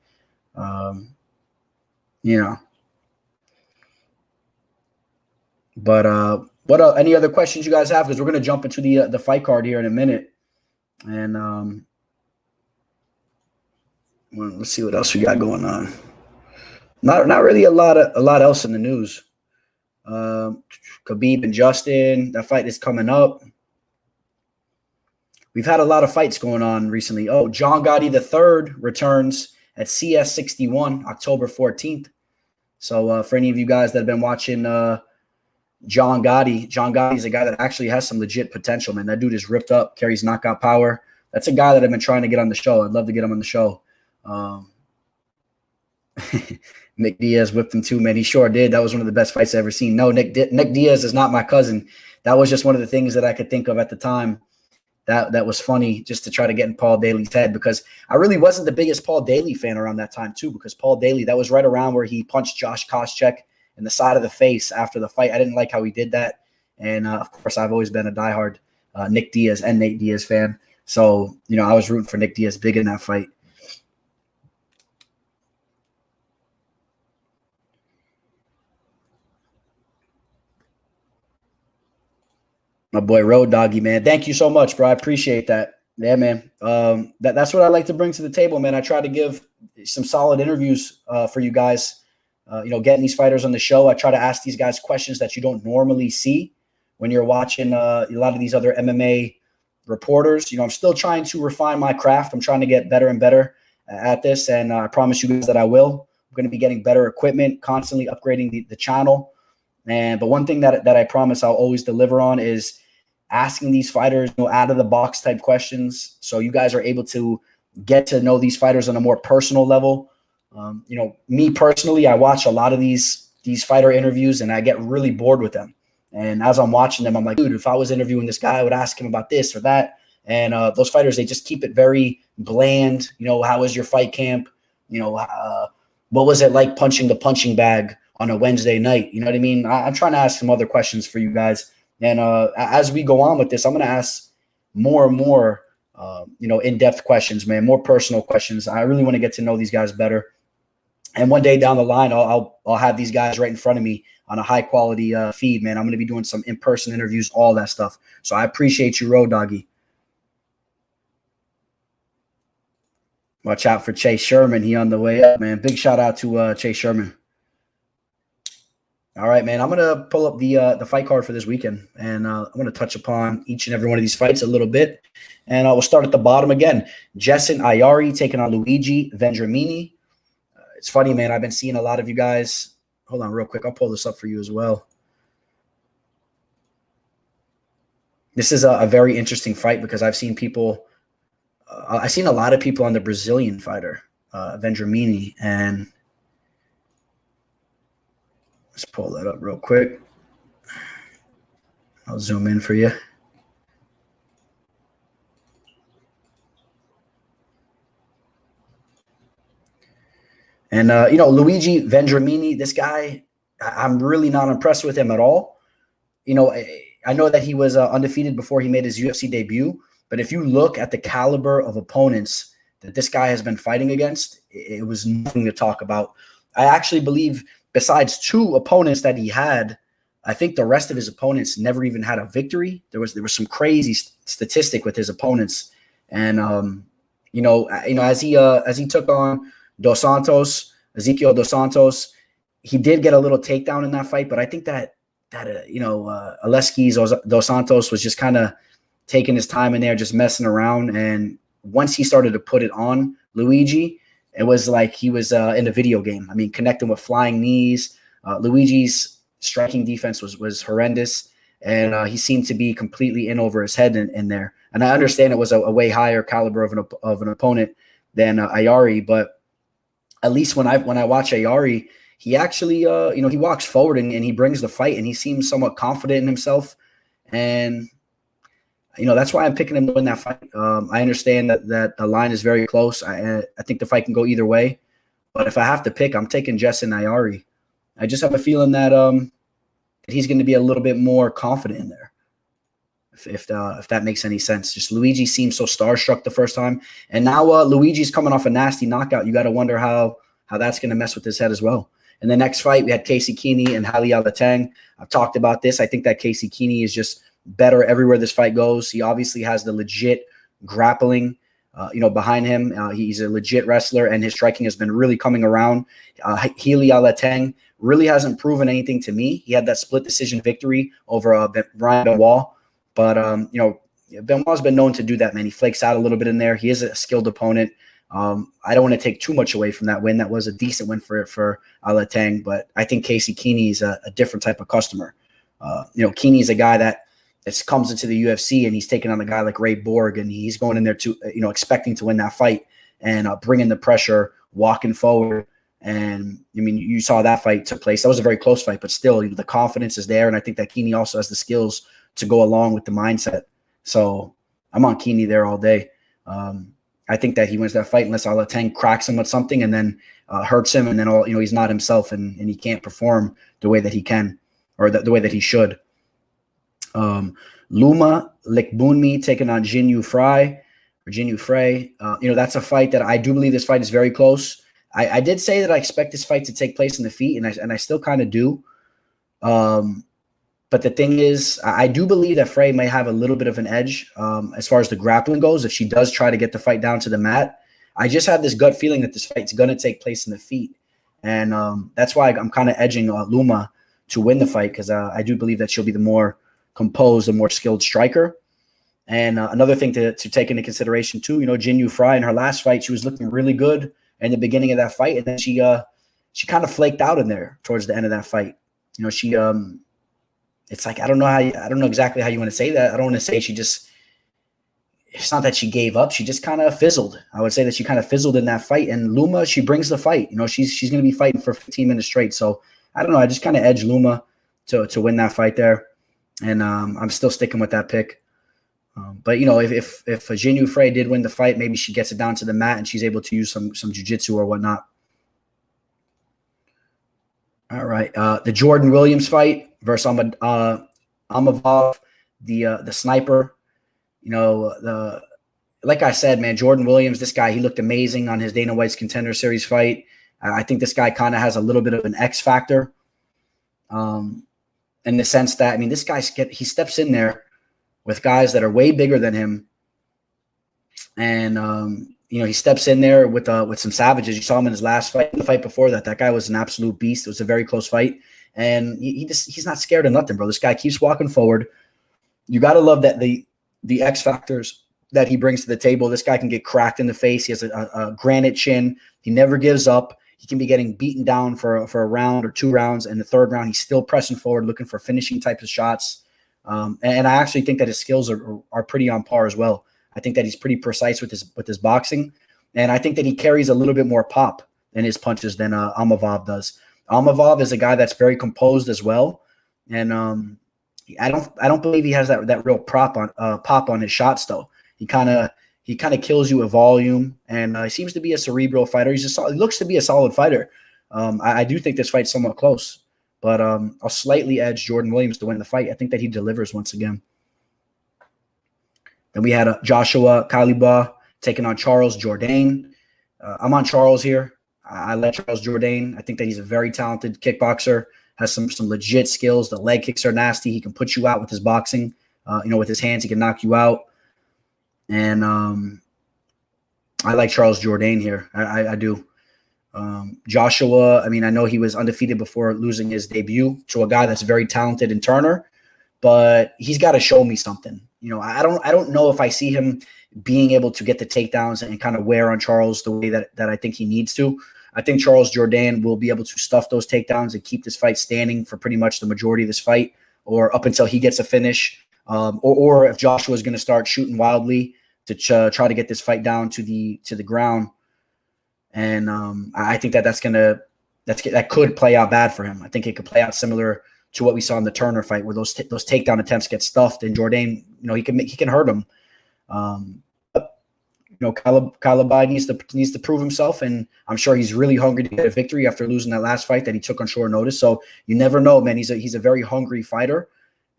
But what any other questions you guys have? Because we're going to jump into the fight card here in a minute, and well, let's see what else we got going on. Not really a lot else in the news. Khabib and Justin, that fight is coming up. We've had a lot of fights going on recently. Oh, John Gotti III returns at CS 61, October 14th. So for any of you guys that have been watching John Gotti. John Gotti is a guy that actually has some legit potential, man. That dude is ripped up, carries knockout power. That's a guy that I've been trying to get on the show. I'd love to get him on the show. Nick Diaz whipped him too, man. He sure did. That was one of the best fights I've ever seen. No, Nick Diaz is not my cousin. That was just one of the things that I could think of at the time. That was funny, just to try to get in Paul Daly's head, because I really wasn't the biggest Paul Daly fan around that time too, because Paul Daly, that was right around where he punched Josh Koscheck in the side of the face after the fight. I didn't like how he did that. And of course, I've always been a diehard Nick Diaz and Nate Diaz fan. So, I was rooting for Nick Diaz big in that fight. My boy Road Doggy, man. Thank you so much, bro. I appreciate that. Yeah, man. That's what I like to bring to the table, man. I try to give some solid interviews for you guys. Getting these fighters on the show. I try to ask these guys questions that you don't normally see when you're watching a lot of these other MMA reporters. I'm still trying to refine my craft. I'm trying to get better and better at this, and I promise you guys that I will. I'm going to be getting better equipment, constantly upgrading the channel. But one thing that I promise I'll always deliver on is asking these fighters out of the box type questions, so you guys are able to get to know these fighters on a more personal level. Me personally, I watch a lot of these fighter interviews and I get really bored with them. And as I'm watching them, I'm like, dude, if I was interviewing this guy, I would ask him about this or that. And those fighters, they just keep it very bland. How was your fight camp? What was it like punching the punching bag on a Wednesday night? You know what I mean? I'm trying to ask some other questions for you guys. And as we go on with this, I'm going to ask more and more, in-depth questions, man, more personal questions. I really want to get to know these guys better. And one day down the line, I'll have these guys right in front of me on a high quality feed, man. I'm going to be doing some in-person interviews, all that stuff. So I appreciate you, Road Doggy. Watch out for Chase Sherman. He on the way up, man. Big shout out to Chase Sherman. All right, man. I'm going to pull up the fight card for this weekend, and I'm going to touch upon each and every one of these fights a little bit. And we'll start at the bottom again. Jason Ayari taking on Luigi Vendramini. It's funny, man. I've been seeing a lot of you guys. Hold on real quick. I'll pull this up for you as well. This is a very interesting fight because I've seen people I've seen a lot of people on the Brazilian fighter, Vendramini, and let's pull that up real quick. I'll zoom in for you. And, Luigi Vendramini, this guy, I'm really not impressed with him at all. I know that he was undefeated before he made his UFC debut, but if you look at the caliber of opponents that this guy has been fighting against, it was nothing to talk about. I actually believe besides two opponents that he had, I think the rest of his opponents never even had a victory. There was some crazy statistic with his opponents. And, as he took on Ezekiel Dos Santos, he did get a little takedown in that fight, but I think that Aleski Dos Santos was just kind of taking his time in there, just messing around. And once he started to put it on Luigi, it was like he was in a video game. I mean, connecting with flying knees. Luigi's striking defense was horrendous, and he seemed to be completely in over his head in there. And I understand it was a way higher caliber of an opponent than Ayari, but at least when I watch Ayari, he actually he walks forward and he brings the fight, and he seems somewhat confident in himself. And that's why I'm picking him to win that fight. I understand that the line is very close. I think the fight can go either way, but if I have to pick, I'm taking Jason Ayari. I just have a feeling that he's going to be a little bit more confident in there. If that makes any sense. Just Luigi seemed so starstruck the first time, and now Luigi's coming off a nasty knockout. You got to wonder how that's going to mess with his head as well. In the next fight, we had Casey Keeney and Hali Alateng. I've talked about this. I think that Casey Keeney is just better everywhere this fight goes. He obviously has the legit grappling, behind him. He's a legit wrestler, and his striking has been really coming around. Hali Alateng really hasn't proven anything to me. He had that split decision victory over Brian Benoit. But, Benoit's been known to do that, man. He flakes out a little bit in there. He is a skilled opponent. I don't want to take too much away from that win. That was a decent win for Alateng, but I think Casey Keeney is a different type of customer. Keeney's a guy that comes into the UFC and he's taking on a guy like Ray Borg, and he's going in there to, expecting to win that fight and bringing the pressure, walking forward. And I mean, you saw that fight took place. That was a very close fight, but still, the confidence is there. And I think that Keeney also has the skills to go along with the mindset. So I'm on Keeney there all day. I think that he wins that fight unless Aldanana cracks him with something and then hurts him, and then he's not himself and he can't perform the way that he can, or the way that he should. Luma Likbunmi taking on Jinyu Frey. That's a fight that I do believe this fight is very close. I did say that I expect this fight to take place in the feet, and I still kind of do. But the thing is, I do believe that Frey may have a little bit of an edge as far as the grappling goes if she does try to get the fight down to the mat. I just have this gut feeling that this fight's going to take place in the feet. And that's why I'm kind of edging Luma to win the fight, because I do believe that she'll be the more composed and more skilled striker. And another thing to take into consideration too, Jinyu Frey in her last fight, she was looking really good in the beginning of that fight, and then she kind of flaked out in there towards the end of that fight. It's like, I don't know exactly how you want to say that. I don't want to say it's not that she gave up. She just kind of fizzled. I would say that she kind of fizzled in that fight. And Luma, she brings the fight. She's going to be fighting for 15 minutes straight. So I don't know. I just kind of edge Luma to win that fight there. And I'm still sticking with that pick. But if Jinyu Frey did win the fight, maybe she gets it down to the mat and she's able to use some jiu-jitsu or whatnot. All right, the Jordan Williams fight versus Amavov, the sniper. Like I said, man, Jordan Williams, this guy, he looked amazing on his Dana White's Contender Series fight. I think this guy kind of has a little bit of an X factor, in the sense that, this guy, he steps in there with guys that are way bigger than him, and he steps in there with some savages. You saw him in his last fight. The fight before that, that guy was an absolute beast. It was a very close fight, and he's not scared of nothing, bro. This guy keeps walking forward. You got to love that the X factors that he brings to the table. This guy can get cracked in the face. He has a granite chin. He never gives up. He can be getting beaten down for a round or 2 rounds, and the third round he's still pressing forward, looking for finishing types of shots. And I actually think that his skills are pretty on par as well. I think that he's pretty precise with his boxing, and I think that he carries a little bit more pop in his punches than Amavov does. Amavov is a guy that's very composed as well, and I don't believe he has that real pop on his shots though. He kind of kills you with volume, and he seems to be a cerebral fighter. He looks to be a solid fighter. I do think this fight's somewhat close, but I'll slightly edge Jordan Williams to win the fight. I think that he delivers once again. Then we had Joshua Kaliba taking on Charles Jourdain. I'm on Charles here. I like Charles Jourdain. I think that he's a very talented kickboxer, has some legit skills. The leg kicks are nasty. He can put you out with his boxing. With his hands, he can knock you out. And I like Charles Jourdain here. I do. Joshua, I know he was undefeated before losing his debut to a guy that's very talented in Turner, but he's got to show me something. I don't know if I see him being able to get the takedowns and kind of wear on Charles the way that I think he needs to. I think Charles Jourdain will be able to stuff those takedowns and keep this fight standing for pretty much the majority of this fight, or up until he gets a finish, or if Joshua is going to start shooting wildly to try to get this fight down to the ground. And I think that could play out bad for him. I think it could play out similar to what we saw in the Turner fight, where those takedown attempts get stuffed, and Jourdain, he can hurt him. Kalibai needs to prove himself, and I'm sure he's really hungry to get a victory after losing that last fight that he took on short notice. So you never know, man. He's a very hungry fighter,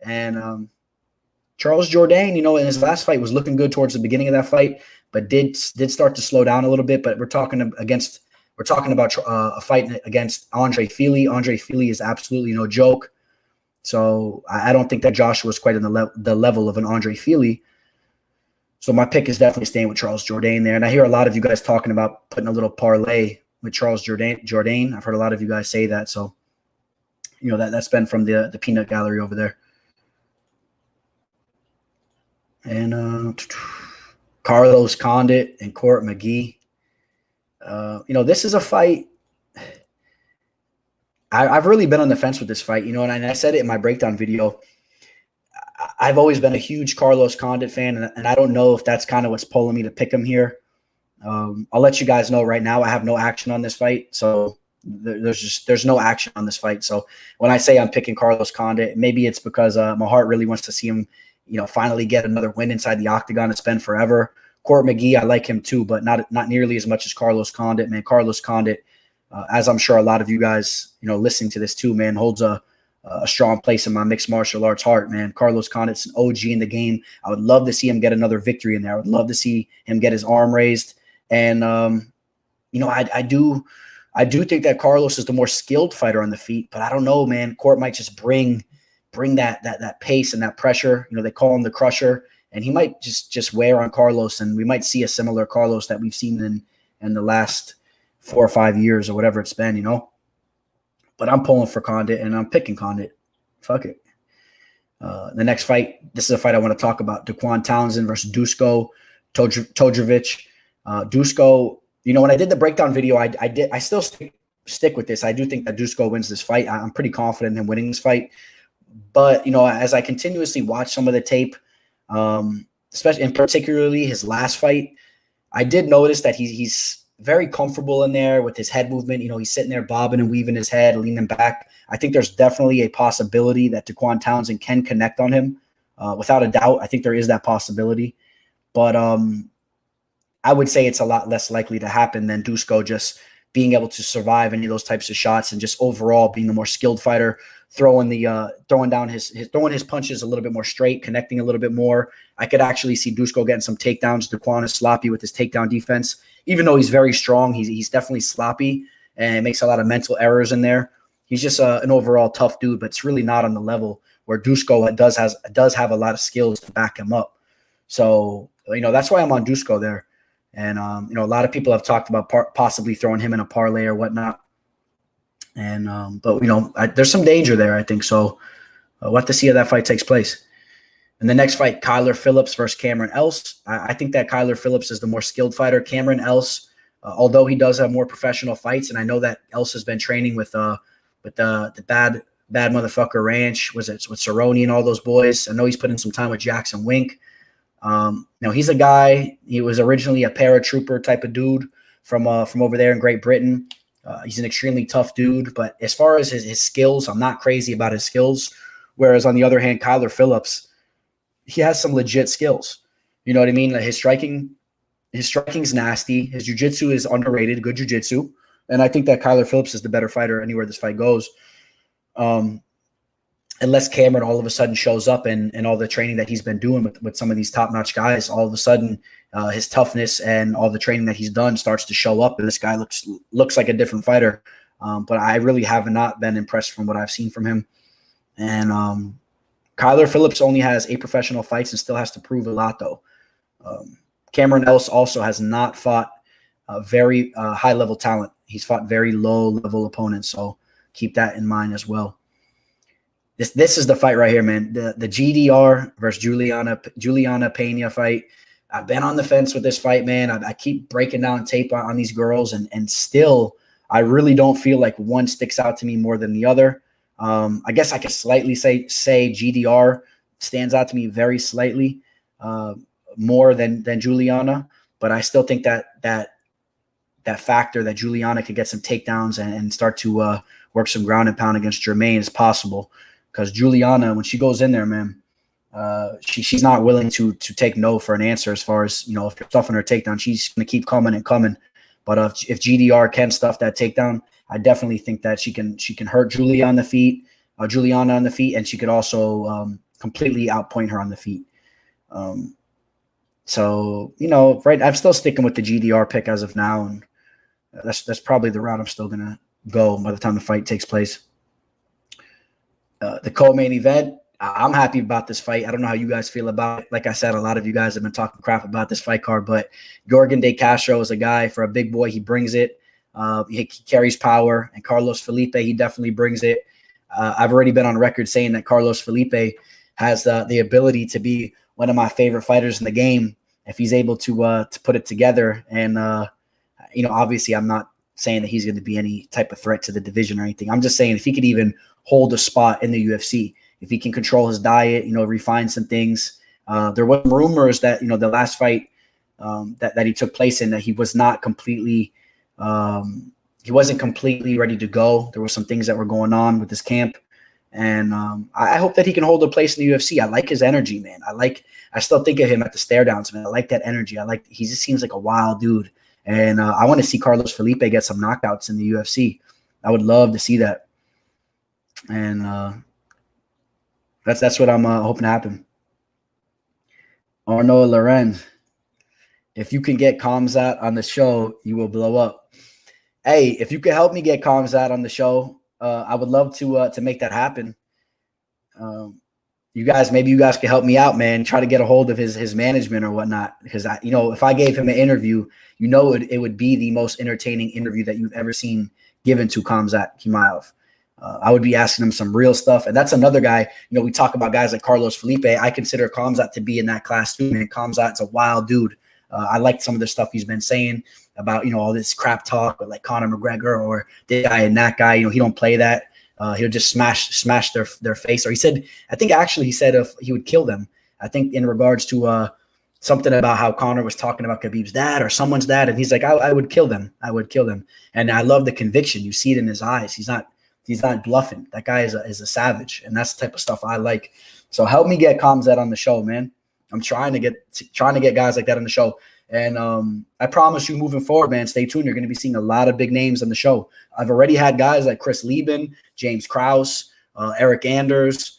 and Charles Jourdain, in his last fight was looking good towards the beginning of that fight, but did start to slow down a little bit. But we're talking about a fight against Andre Fili. Andre Fili is absolutely no joke. So I don't think that Joshua is quite on the level of an Andre Fili. So my pick is definitely staying with Charles Jourdain there. And I hear a lot of you guys talking about putting a little parlay with Charles Jourdain. I've heard a lot of you guys say that. So, that's been from the peanut gallery over there. And Carlos Condit and Court McGee. This is a fight. I've really been on the fence with this fight, you know, and I said it in my breakdown video. I've always been a huge Carlos Condit fan, and I don't know if that's kind of what's pulling me to pick him here. I'll let you guys know right now. I have no action on this fight, so there's no action on this fight. So when I say I'm picking Carlos Condit, maybe it's because my heart really wants to see him, you know, finally get another win inside the octagon. It's been forever. Court McGee, I like him too, but not nearly as much as Carlos Condit. Man, Carlos Condit, as I'm sure a lot of you guys, you know, listening to this too, man, holds a strong place in my mixed martial arts heart, man. Carlos Condit's an OG in the game. I would love to see him get another victory in there. I would love to see him get his arm raised. And, you know, I do think that Carlos is the more skilled fighter on the feet, but I don't know, man. Court might just bring that pace and that pressure. You know, they call him the Crusher, and he might just wear on Carlos, and we might see a similar Carlos that we've seen in the last 4 or 5 years or whatever it's been, you know. But I'm pulling for Condit, and I'm picking Condit. Fuck it. The next fight, this is a fight I want to talk about. Daquan Townsend versus Dusko Todorovic. Dusko, you know, when I did the breakdown video, I still stick with this. I do think that Dusko wins this fight. I'm pretty confident in him winning this fight. But, you know, as I continuously watch some of the tape, especially and particularly his last fight, I did notice that he's very comfortable in there with his head movement. You know, he's sitting there bobbing and weaving his head, leaning back. I think there's definitely a possibility that Daquan Townsend can connect on him. Without a doubt, I think there is that possibility. But I would say it's a lot less likely to happen than Dusko just being able to survive any of those types of shots and just overall being the more skilled fighter, throwing his punches a little bit more straight, connecting a little bit more. I could actually see Dusko getting some takedowns. Daquan is sloppy with his takedown defense. Even though he's very strong, he's definitely sloppy and makes a lot of mental errors in there. He's just an overall tough dude, but it's really not on the level where Dusko does have a lot of skills to back him up. So, you know, that's why I'm on Dusko there. And, you know, a lot of people have talked about possibly throwing him in a parlay or whatnot. And, but, you know, there's some danger there, I think. So we'll have to see how that fight takes place. And the next fight, Kyler Phillips versus Cameron Else. I think that Kyler Phillips is the more skilled fighter. Cameron Else, although he does have more professional fights, and I know that Else has been training with the bad motherfucker ranch, with Cerrone and all those boys. I know he's put in some time with Jackson Wink. Now he's a guy. He was originally a paratrooper type of dude from over there in Great Britain. He's an extremely tough dude, but as far as his skills, I'm not crazy about his skills. Whereas on the other hand, Kyler Phillips, he has some legit skills. You know what I mean? Like his striking's nasty. His jiu-jitsu is underrated, good jiu-jitsu. And I think that Kyler Phillips is the better fighter anywhere this fight goes. Unless Cameron all of a sudden shows up and all the training that he's been doing with some of these top-notch guys, all of a sudden his toughness and all the training that he's done starts to show up, and this guy looks like a different fighter. But I really have not been impressed from what I've seen from him. And Kyler Phillips only has 8 professional fights and still has to prove a lot, though. Cameron Else also has not fought very high-level talent. He's fought very low-level opponents, so keep that in mind as well. This is the fight right here, man. The GDR versus Juliana Pena fight. I've been on the fence with this fight, man. I keep breaking down tape on these girls, and still I really don't feel like one sticks out to me more than the other. I guess I could slightly say GDR stands out to me very slightly more than Juliana, but I still think that factor that Juliana could get some takedowns and start to work some ground and pound against Jermaine is possible. Because Juliana, when she goes in there, man, she's not willing to take no for an answer. As far as, you know, if you're stuffing her takedown, she's going to keep coming and coming. But if GDR can stuff that takedown, I definitely think that she can hurt Juliana on the feet, and she could also completely outpoint her on the feet. So, you know, right, I'm still sticking with the GDR pick as of now, and that's probably the route I'm still going to go by the time the fight takes place. The co-main event, I'm happy about this fight. I don't know how you guys feel about it. Like I said, a lot of you guys have been talking crap about this fight card, but Yorgan De Castro is a guy for a big boy. He brings it. He carries power. And Carlos Felipe, he definitely brings it. I've already been on record saying that Carlos Felipe has the ability to be one of my favorite fighters in the game if he's able to put it together. And, you know, obviously I'm not saying that he's going to be any type of threat to the division or anything. I'm just saying if he could even hold a spot in the UFC, if he can control his diet, refine some things. There was rumors that, the last fight that he took place in, that he was not completely he wasn't completely ready to go. There were some things that were going on with his camp. And I hope that he can hold a place in the UFC. I like his energy, man. I still think of him at the stare downs, man. I like that energy. He just seems like a wild dude. And I want to see Carlos Felipe get some knockouts in the UFC. I would love to see that. And that's what I'm hoping to happen. Arnaud Lorenz, if you can get Kamzat on the show, you will blow up. Hey, if you could help me get Kamzat on the show, I would love to make that happen. Maybe you guys can help me out, man. Try to get a hold of his management or whatnot. Because if I gave him an interview, it would be the most entertaining interview that you've ever seen given to Kamzat Chimaev. I would be asking him some real stuff. And that's another guy, we talk about guys like Carlos Felipe. I consider Kamzat to be in that class too, man. Kamzat's a wild dude. I like some of the stuff he's been saying about, all this crap talk with like Conor McGregor or this guy and that guy. He don't play that. He'll just smash their face. Or he said if he would kill them. I think in regards to something about how Conor was talking about Khabib's dad or someone's dad. And he's like, I would kill them. I would kill them. And I love the conviction. You see it in his eyes. He's not bluffing. That guy is a savage. And that's the type of stuff I like. So help me get Kamzat on the show, man. I'm trying to get guys like that on the show. And I promise you moving forward, man, stay tuned. You're going to be seeing a lot of big names on the show. I've already had guys like Chris Lieben, James Krause, Eric Anders,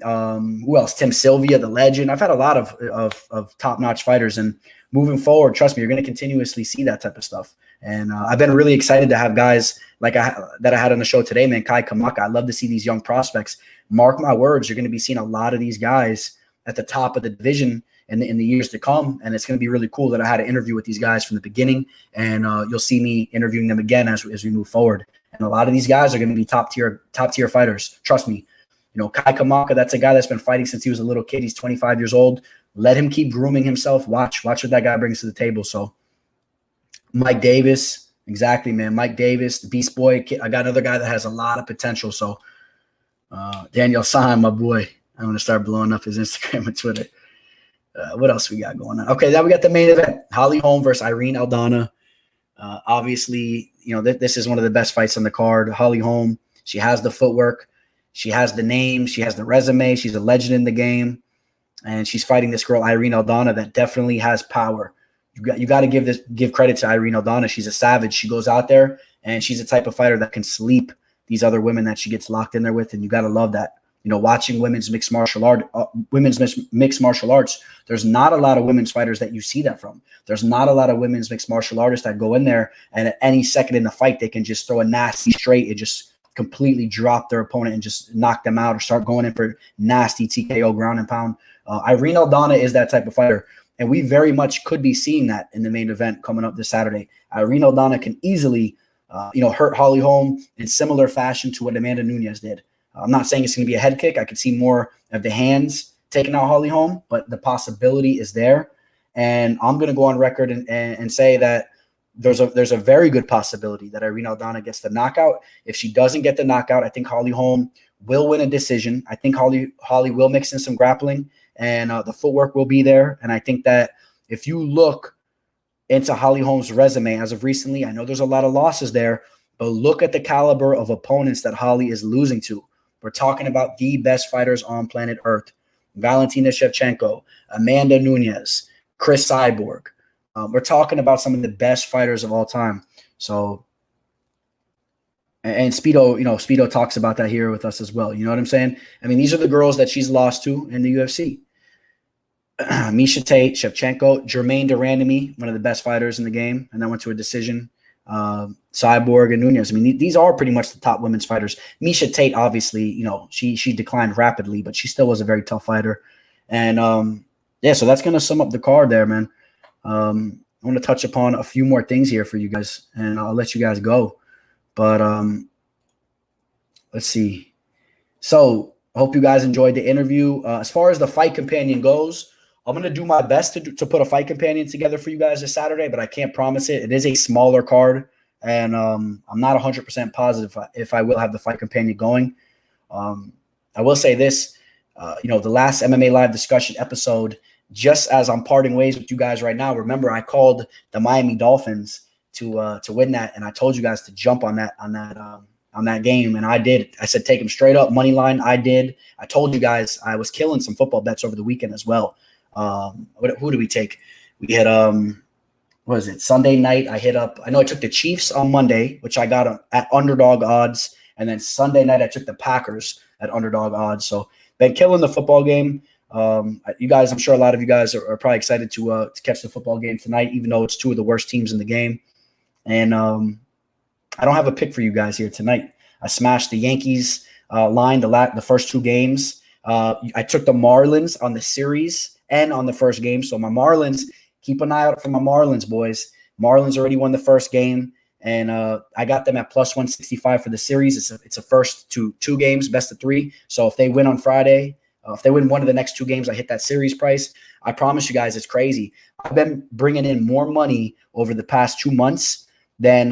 who else? Tim Sylvia, the legend. I've had a lot of top-notch fighters. And moving forward, trust me, you're going to continuously see that type of stuff. And I've been really excited to have guys like that I had on the show today, man. Kai Kamaka. I love to see these young prospects. Mark my words, you're going to be seeing a lot of these guys at the top of the division in the years to come. And it's going to be really cool that I had an interview with these guys from the beginning. And you'll see me interviewing them again as we move forward. And a lot of these guys are going to be top tier fighters. Trust me. Kai Kamaka, that's a guy that's been fighting since he was a little kid. He's 25 years old. Let him keep grooming himself. Watch what that guy brings to the table. So Mike Davis, exactly, man. Mike Davis, the Beast Boy. I got another guy that has a lot of potential. So Daniel San, my boy. I'm going to start blowing up his Instagram and Twitter. What else we got going on? Okay, now we got the main event. Holly Holm versus Irene Aldana. Obviously, this is one of the best fights on the card. Holly Holm, she has the footwork. She has the name. She has the resume. She's a legend in the game. And she's fighting this girl, Irene Aldana, that definitely has power. You got to give credit to Irene Aldana. She's a savage. She goes out there, and she's the type of fighter that can sleep these other women that she gets locked in there with, and you got to love that. Watching women's mixed martial arts, there's not a lot of women's fighters that you see that from. There's not a lot of women's mixed martial artists that go in there and at any second in the fight, they can just throw a nasty straight and just completely drop their opponent and just knock them out or start going in for nasty TKO ground and pound. Irene Aldana is that type of fighter, and we very much could be seeing that in the main event coming up this Saturday. Irene Aldana can easily, hurt Holly Holm in similar fashion to what Amanda Nunes did. I'm not saying it's going to be a head kick. I could see more of the hands taking out Holly Holm, but the possibility is there. And I'm going to go on record and say that there's a very good possibility that Irene Aldana gets the knockout. If she doesn't get the knockout, I think Holly Holm will win a decision. I think Holly will mix in some grappling, and the footwork will be there. And I think that if you look into Holly Holm's resume as of recently, I know there's a lot of losses there, but look at the caliber of opponents that Holly is losing to. We're talking about the best fighters on planet Earth. Valentina Shevchenko, Amanda Nunes, Chris Cyborg. We're talking about some of the best fighters of all time. So, and Speedo talks about that here with us as well. You know what I'm saying? I mean, these are the girls that she's lost to in the UFC. Miesha Tate, Shevchenko, Jermaine Durandamy, one of the best fighters in the game, and that went to a decision. Cyborg and Nunes. I mean, these are pretty much the top women's fighters. Miesha Tate, obviously, she declined rapidly, but she still was a very tough fighter. And so that's going to sum up the card there, man. I want to touch upon a few more things here for you guys, and I'll let you guys go. But let's see. So I hope you guys enjoyed the interview. As far as the fight companion goes, I'm going to do my best to put a fight companion together for you guys this Saturday, but I can't promise it. It is a smaller card and I'm not 100% positive if I will have the fight companion going. I will say this, the last MMA live discussion episode, just as I'm parting ways with you guys right now, remember I called the Miami Dolphins to win that, and I told you guys to jump on that game, and I did. I said take them straight up money line. I did. I told you guys I was killing some football bets over the weekend as well. Who do we take? We hit what was it, Sunday night? I know I took the Chiefs on Monday, which I got at underdog odds, and then Sunday night I took the Packers at underdog odds. So been killing the football game. You guys, I'm sure a lot of you guys are probably excited to catch the football game tonight, even though it's two of the worst teams in the game. And I don't have a pick for you guys here tonight. I smashed the Yankees line the first two games. I took the Marlins on the series and on the first game. So my Marlins, keep an eye out for my Marlins, boys. Marlins already won the first game, and I got them at plus 165 for the series. It's a first two games, best of three. So if they win on Friday, if they win one of the next two games, I hit that series price. I promise you guys, it's crazy. I've been bringing in more money over the past 2 months than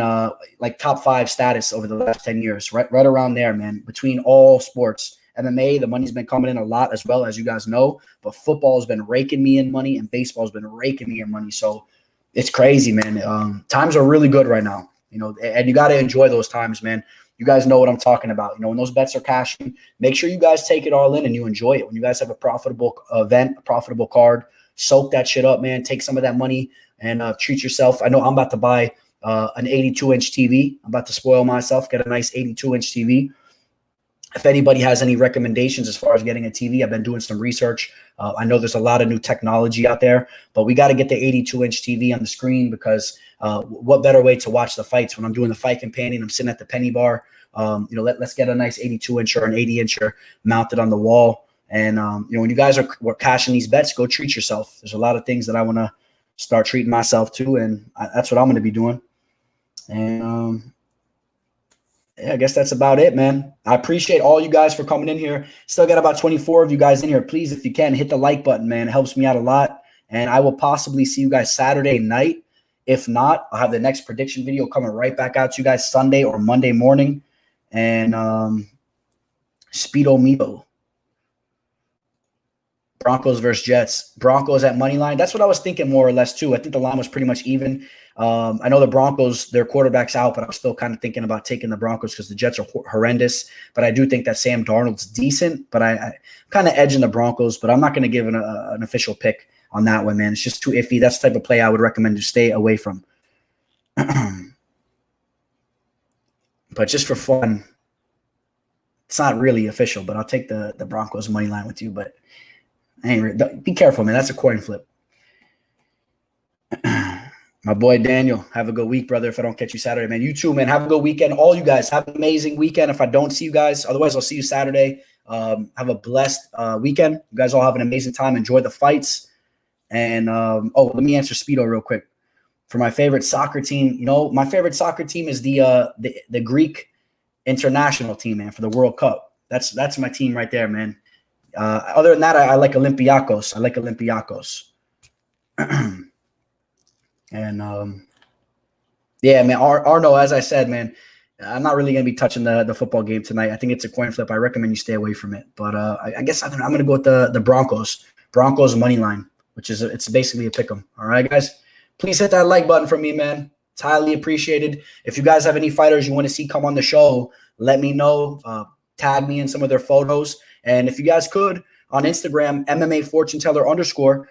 like top 5 status over the last 10 years, right around there, man. Between all sports, MMA, the money's been coming in a lot as well, as you guys know, but football has been raking me in money and baseball has been raking me in money. So it's crazy, man. Times are really good right now, and you got to enjoy those times, man. You guys know what I'm talking about. When those bets are cashing, make sure you guys take it all in and you enjoy it. When you guys have a profitable event, a profitable card, soak that shit up, man. Take some of that money and treat yourself. I know I'm about to buy an 82-inch TV. I'm about to spoil myself, get a nice 82-inch TV. If anybody has any recommendations as far as getting a TV, I've been doing some research. I know there's a lot of new technology out there, but we got to get the 82-inch TV on the screen because what better way to watch the fights when I'm doing the fight companion? I'm sitting at the penny bar. Let's get a nice 82-inch or an 80-incher mounted on the wall. And, when you guys are cashing these bets, go treat yourself. There's a lot of things that I want to start treating myself to, and that's what I'm going to be doing. And, yeah, I guess that's about it, man. I appreciate all you guys for coming in here. Still got about 24 of you guys in here. Please, if you can, hit the like button, man. It helps me out a lot. And I will possibly see you guys Saturday night. If not, I'll have the next prediction video coming right back out to you guys Sunday or Monday morning. And Speedo Meebo. Broncos versus Jets. Broncos at money line. That's what I was thinking more or less too. I think the line was pretty much even. I know the Broncos, their quarterback's out, but I'm still kind of thinking about taking the Broncos because the Jets are horrendous. But I do think that Sam Darnold's decent, but I kind of edging the Broncos, but I'm not going to give an official pick on that one, man. It's just too iffy. That's the type of play I would recommend to stay away from. But just for fun, it's not really official, but I'll take the Broncos money line with you. But be careful, man. That's a coin flip. My boy Daniel, have a good week, brother. If I don't catch you Saturday, man. You too, man. Have a good weekend. All you guys, have an amazing weekend. If I don't see you guys, otherwise I'll see you Saturday. Have a blessed weekend. You guys all have an amazing time. Enjoy the fights. And, let me answer Speedo real quick. For my favorite soccer team, my favorite soccer team is the Greek international team, man, for the World Cup. That's my team right there, man. Other than that, I like Olympiacos. And yeah, man, Arno, as I said, man, I'm not really going to be touching the football game tonight. I think it's a coin flip. I recommend you stay away from it. But I guess I'm going to go with the Broncos money line, which is it's basically a pick 'em. All right, guys, please hit that like button for me, man. It's highly appreciated. If you guys have any fighters you want to see come on the show, let me know. Tag me in some of their photos. And if you guys could, on Instagram, MMA Fortune Teller _,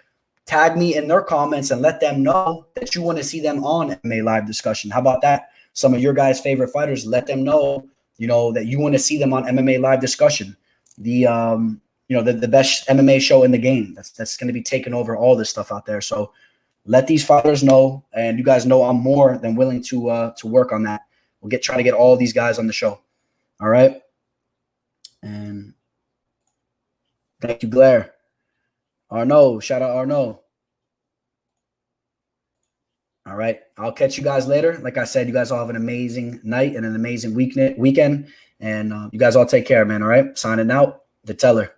tag me in their comments and let them know that you want to see them on MMA Live Discussion. How about that? Some of your guys' favorite fighters, let them know, that you want to see them on MMA Live Discussion. The best MMA show in the game. That's going to be taking over all this stuff out there. So let these fighters know, and you guys know I'm more than willing to work on that. We'll try to get all these guys on the show. All right. And thank you, Blair. Arno, shout out Arno. All right. I'll catch you guys later. Like I said, you guys all have an amazing night and an amazing weekend. And you guys all take care, man. All right. Signing out, the Teller.